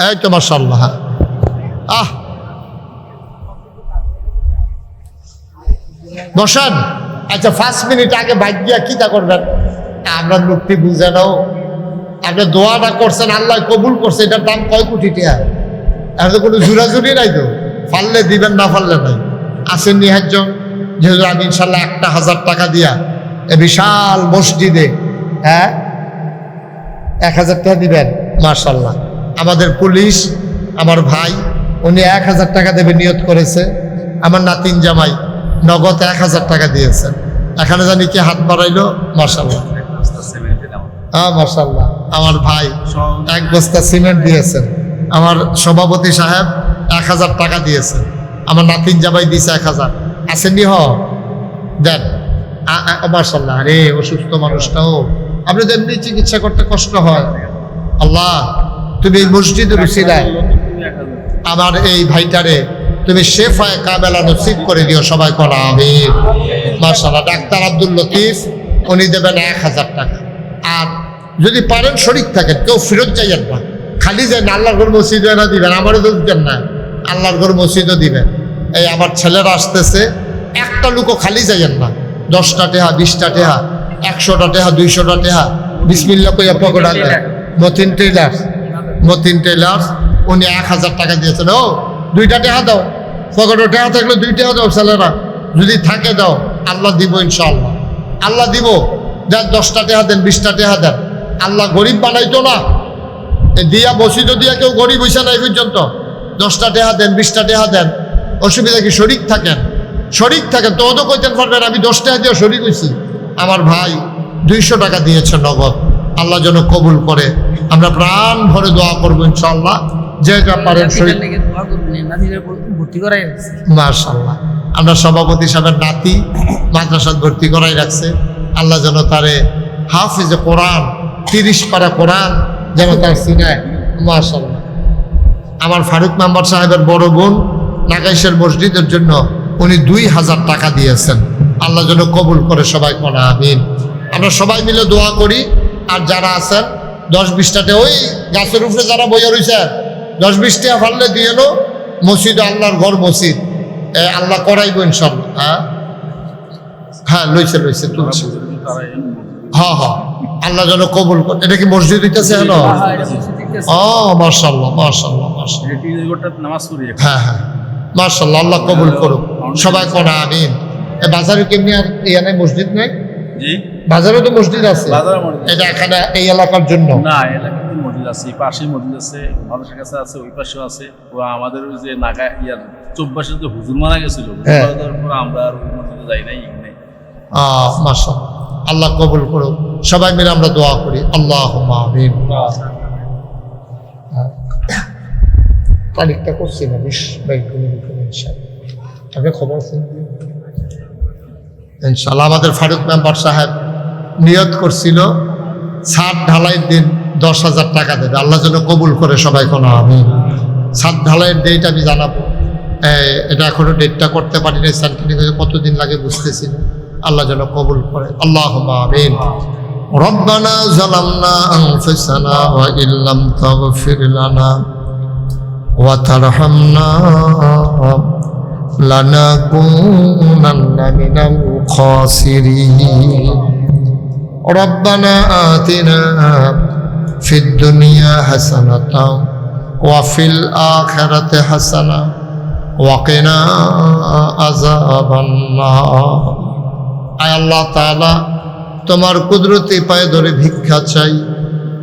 এই তো মাশাআল্লাহ। বসেন। আচ্ছা 5 মিনিট আগে বাইক দিয়া কি তা করবেন? আমরা লোকটি বুঝে নাও, আপনি দোয়াটা করছেন, আল্লাহ কবুল করছে, এটার দাম কয় কোটি টাকা? এখন তো কোনো জুরাজুরি নাই তো, পারলে দিবেন, না পারলে নাই। আসেন নিহাজ্জন যেহেতু আমি ইনশাল্লাহ 1,000 টাকা দিয়া এ বিশাল মসজিদে 1,000 টাকা দিবেন। মাশাল্লাহ আমাদের পুলিশ আমার ভাই, উনি 1,000 টাকা দেবে নিয়ত করেছে। আমার নাতিন জামাই নগদ 1,000 টাকা দিয়েছেন। এখানে জানি কি হাত বাড়াইলো? মাশাল্লাহ, মাশাল্লাহ। আমার ভাই 1 বস্তা সিমেন্ট দিয়েছেন। আমার সভাপতি সাহেব 1,000 টাকা দিয়েছেন। আমার নাতিন জামাই দিয়েছে 1,000। আসেননি দেন। মাশাল্লাহ। আরে অসুস্থ মানুষটাও আপনি তো এমনি চিকিৎসা করতে কষ্ট হয়। আল্লাহ তুমি এই মসজিদের উসিলায় আমার এই ভাইটারে তুমি শেফায়ে কামেলা নসিব করে দিও। সবাই করা আমিন। মাশাআল্লাহ। ডাক্তার আব্দুল লতিফ উনি দেবেন 1,000 টাকা। আর যদি পারেন শরীক থাকেন, কেউ ফেরত যাইয়েন না, খালি যায় না। আল্লাহর ঘর মসজিদও না দিবেন, আমারও তো দিবেন না, আল্লাহর ঘর মসজিদও দিবেন। এই আমার ছেলেরা আসতেছে, একটা লোকও খালি যাইয়েন না। 10টা টাকা, 20টা টাকা, 100টা টাকা, 200টা টাকা বিসমিল্লাহ কইয়া পকেটে দেন। মতিন টেলার্স উনি 1,000 টাকা দিয়েছেন। ও 2টা টাকা দাও, পকেটে টাকা থাকলে 2 টাকা দাও ছেলেরা, যদি থাকে দাও, আল্লাহ দিব ইনশাআল্লাহ। আল্লাহ দিব। দেন 10টা টাকা দেন, 20টা টাকা দেন। আল্লাহ গরিব বানাইতো না, দিয়া বসিত দিয়া কেউ গরিব হইছে না এই পর্যন্ত। 10টা টাকা দেন, 20টা টাকা দেন, অসুবিধা কি? শরিক থাকেন, শরিক থাকেন তো তো কইতেন পারবেন আমি 10 টাকা দিয়ে শরিক হইছি। আমার ভাই 200 টাকা দিয়েছে নগদ, আল্লাহ যেন কবুল করে। আমরা প্রাণ ভরে দোয়া করবো ইনশাআল্লাহ, যে যা পারেন শরিক। মাশাআল্লাহ, আমরা সভাপতি সাহেবের নাতি মাদ্রাসায় ভর্তি করাই রাখছে। আল্লাহ যেন তারে হাফিজে কোরআন 30 পারা কোরআন যেন তার সিনায়। মাশাআল্লাহ, আমার ফারুক মেম্বার সাহেবের বড় বোন নাগাইশের মসজিদের জন্য উনি 2000 টাকা দিয়েছেন। আল্লাহ যেন কবুল করে, সবাই কোনা আমিন। আমরা সবাই মিলে দোয়া করি। আর যারা আছেন 10-20টাতে ওই গাছের উপরে যারা বইয়া রয়েছে 10-20 টাকা ফাললে দিয়ে এলো মসজিদ, আল্লাহর ঘর মসজিদ আল্লাহ করাইব ইনশাআল্লাহ। হ্যাঁ লইছে তুলছে। হ্যাঁ হ্যাঁ, আল্লাহ যেন কবুল করে। এটা কি মসজিদ হইতেছে? হ্যালো, মাশাআল্লাহ মাশাআল্লাহ মাশাআল্লাহ। হ্যাঁ হ্যাঁ, মাশাআল্লাহ, আল্লাহ কবুল করুক, সবাই কোনা আমিন। বাজারে কেমনি আর এখানে মসজিদ নাই? বাজারে তো মসজিদ আছে, এটা এখানে এই এলাকার জন্য না, এলাকার মসজিদ আছে, পাশেই মসজিদ আছে, মাদ্রাসার কাছে আছে, ওই পাশেও আছে। ও আমাদের ওই যে নাগা ইয়ার 24 যে হুজুর মারা গেছিল, আমরা আর ওই মসজিদে যাই নাই এখানে। মাশাআল্লাহ, আল্লাহ কবুল করুক, সবাই মিলে আমরা দোয়া করি। আল্লাহুম্মা আমিন। তারিখটা করছি না 20 ইনশাআল্লাহ, আপনি খবর শুনবেন ইনশাআল্লাহ। আমাদের ফারুক মেম্বার সাহেব নিয়ত করছিল ছাদ ঢালাইয়ের দিন 10,000 টাকা দেবে। আল্লাহ যেন কবুল করে, সবাই কোনো আমি। ছাদ ঢালাইয়ের ডেট আমি জানাবো, এটা এখনো ডেটটা করতে পারি না, সার্টিফিকেট কতদিন লাগে বুঝতেছি না। আল্লাহ যেন কবুল করে, আল্লাহুম্মা আমিন। রব্বানা যালামনা আনফুসানা ওয়া ইল্লাম তাগফির লানা ওয়া তারহামনা লানাকুনান্না মিনাল খাসিরিন। রব্বানা আতিনা ফিদ দুনিয়া হাসানাতাও ওয়া ফিল আখিরাতি হাসানা ওয়া কিনা আযাবান নার। আয় আল্লাহ তাআলা, তোমার কুদরতি পায়ে ধরে ভিক্ষা চাই,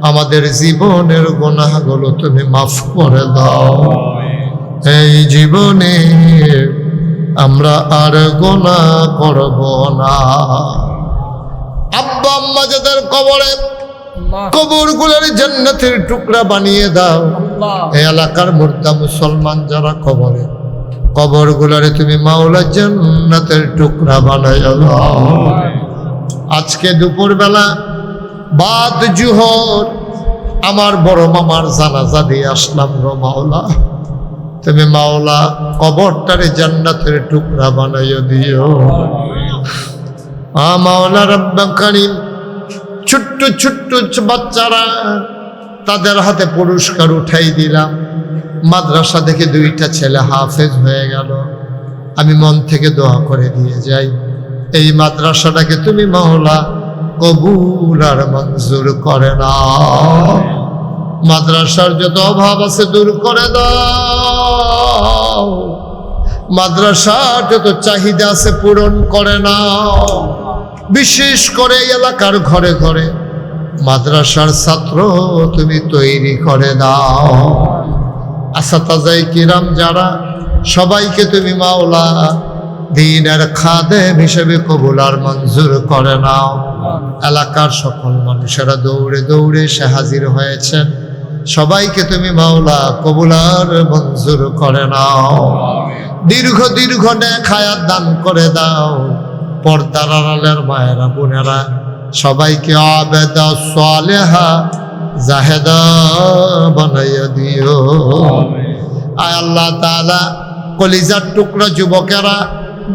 আমাদের জীবনের গুনাহগুলো তুমি মাফ করে দাও। এই জীবনে আমরা আর গুনাহ করব না। আব্বা আম্মা যাদের কবরে, কবরগুলোর জান্নাতের টুকরা বানিয়ে দাও। এই এলাকার মুর্দা মুসলমান যারা কবরে, কবরগুলোরে তুমি মাওলা জান্নাতের টুকরা বানাইয়া দাও। আজকে দুপুরবেলা বাদ জুহর আমার বড় মামার জানাজা দিয়ে আসলাম গো মাওলা, তুমি মাওলা কবরটারে জান্নাতের টুকরা বানাইয়া দিও। মাওলা রব্বাল কারীম, ছোট্ট ছোট্ট বাচ্চারা তাদের হাতে পুরস্কার উঠাই দিলাম। মাদ্রাসা থেকে 2টা ছেলে হাফেজ হয়ে গেল। আমি মন থেকে দোয়া করে দিয়ে যাই, এই মাদ্রাসাটাকে তুমি মাওলা কবুল আর মঞ্জুর করে নাও। মাদ্রাসার যত অভাব আছে দূর করে দাও, মাদ্রাসার যত চাহিদা আছে পূরণ করে নাও। বিশেষ করে এলাকার ঘরে ঘরে মাদ্রাসার ছাত্র তুমি তৈরি করে দাও। আসাতাজাই কিরাম যারা, সবাইকে তুমি মাওলা দ্বীনের খাদেম হিসেবে কবুল আর মঞ্জুর করে নাও। এলাকার সকল মানুষেরা দৌড়ে দৌড়ে সে হাজির হয়েছেন, সবাইকে তুমি মাওলা কবুল আর মঞ্জুর করে নাও। দীর্ঘ দীর্ঘ নেক হায়াত দান করে দাও। পর্দার আড়ালের মায়েরা বোনেরা সবাইকে আবেদা সালেহা জাহেদা বানাইয়া দিও। আয় আল্লাহ তাআলা, কলিজার টুকরা যুবকেরা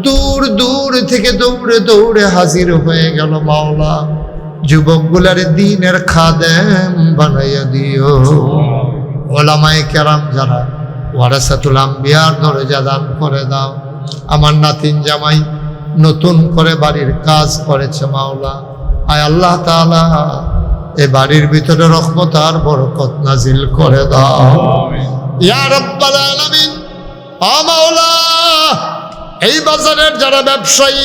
দূর দূর থেকে দৌড়ে দৌড়ে হাজির হয়ে গেল মাওলা, যুবকগুলার দ্বীনের খাদেম বানাইয়া দিও। ওলামায়ে কেরাম যারা ওয়ারাসাতুল আম্বিয়ার দরজা দান করে দাও। আমার নাতিন জামাই নতুন করে বাড়ির কাজ করেছে মাওলা, আয় আল্লাহ তাআলা এ বাড়ির ভিতরে রহমত আর বরকত নাজিল করে দাও। ইয়া রাব্বাল আলামিন, ও মাওলা, এই বাজারের যারা ব্যবসায়ী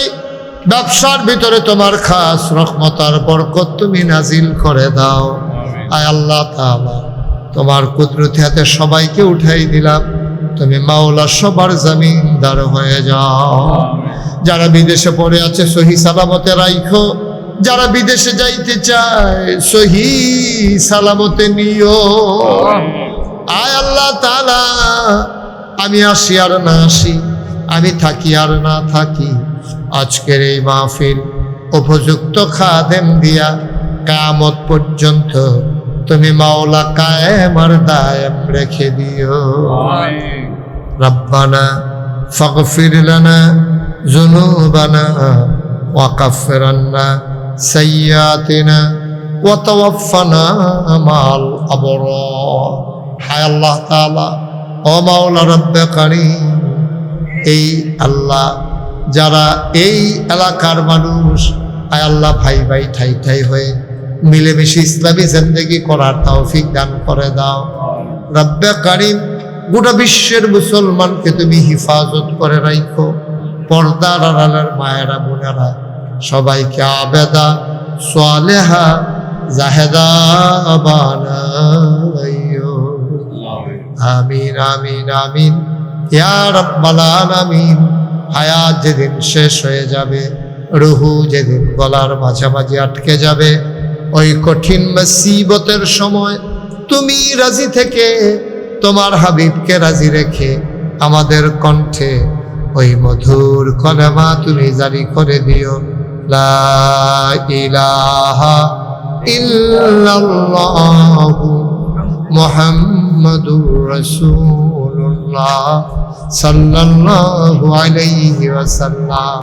ব্যবসার ভিতরে তোমার খাস রহমত আর বরকত তুমি নাজিল করে দাও। আয় আল্লাহ তাআলা, তোমার কুদরতি হাতে সবাইকে উঠাই দিলাম, তুমি মাওলা সবার জমিনদার হয়ে যাও। যারা বিদেশে পড়ে আছে সহি সালামতে রাইখো, যারা বিদেশে যাইতে চায় সহি সালামতে নিও। আয় আল্লাহ তাআলা, আমি আসি আর না আসি, আমি থাকি আর না থাকি, আজকের এই মাহফিল উপযুক্ত খাদেম দিয়া কিয়ামত পর্যন্ত তুমি মাওলা কায়েম আর দায়েম রেখে দিও। রব্বানা ফাগফির লানা যুনুবানা ওয়া কাফির আন্না সাইয়্যাতিনা ওয়া তাওয়াফফানা মাল আবরার। হায় আল্লাহ তাআলা, ও মাওলা রব্বে কারীম, এই আল্লাহ যারা এই এলাকার মানুষ, আয় আল্লাহ ভাই ভাই ঠাই ঠাই হয়ে মিলেমিশে ইসলামী জিন্দেগি করার তৌফিক দান করে দাও। রব্বে কারীম, গোটা বিশ্বের মুসলমানকে তুমি হিফাজত করে রাখো। পর্দার আড়ালের মায়েরা বোনেরা সবাইকে আবেদা সালেহা জাহেদা বানাইও। আমিন আমিন আমিন ইয়া রাব্বাল আলামিন। হায়াত যেদিন শেষ হয়ে যাবে, রুহু যেদিন গলার মাঝামাঝি আটকে যাবে, ওই কঠিন মুসিবতের সময় তুমি রাজি থেকে তোমার হাবিবকে রাজি রেখে আমাদের কণ্ঠে ওই মধুর কলেমা তুমি জারি করে দিও, লা ইলাহা ইল্লাল্লাহু মুহাম্মাদুর রাসূলুল্লাহ সাল্লাল্লাহু আলাইহি ওয়াসাল্লাম।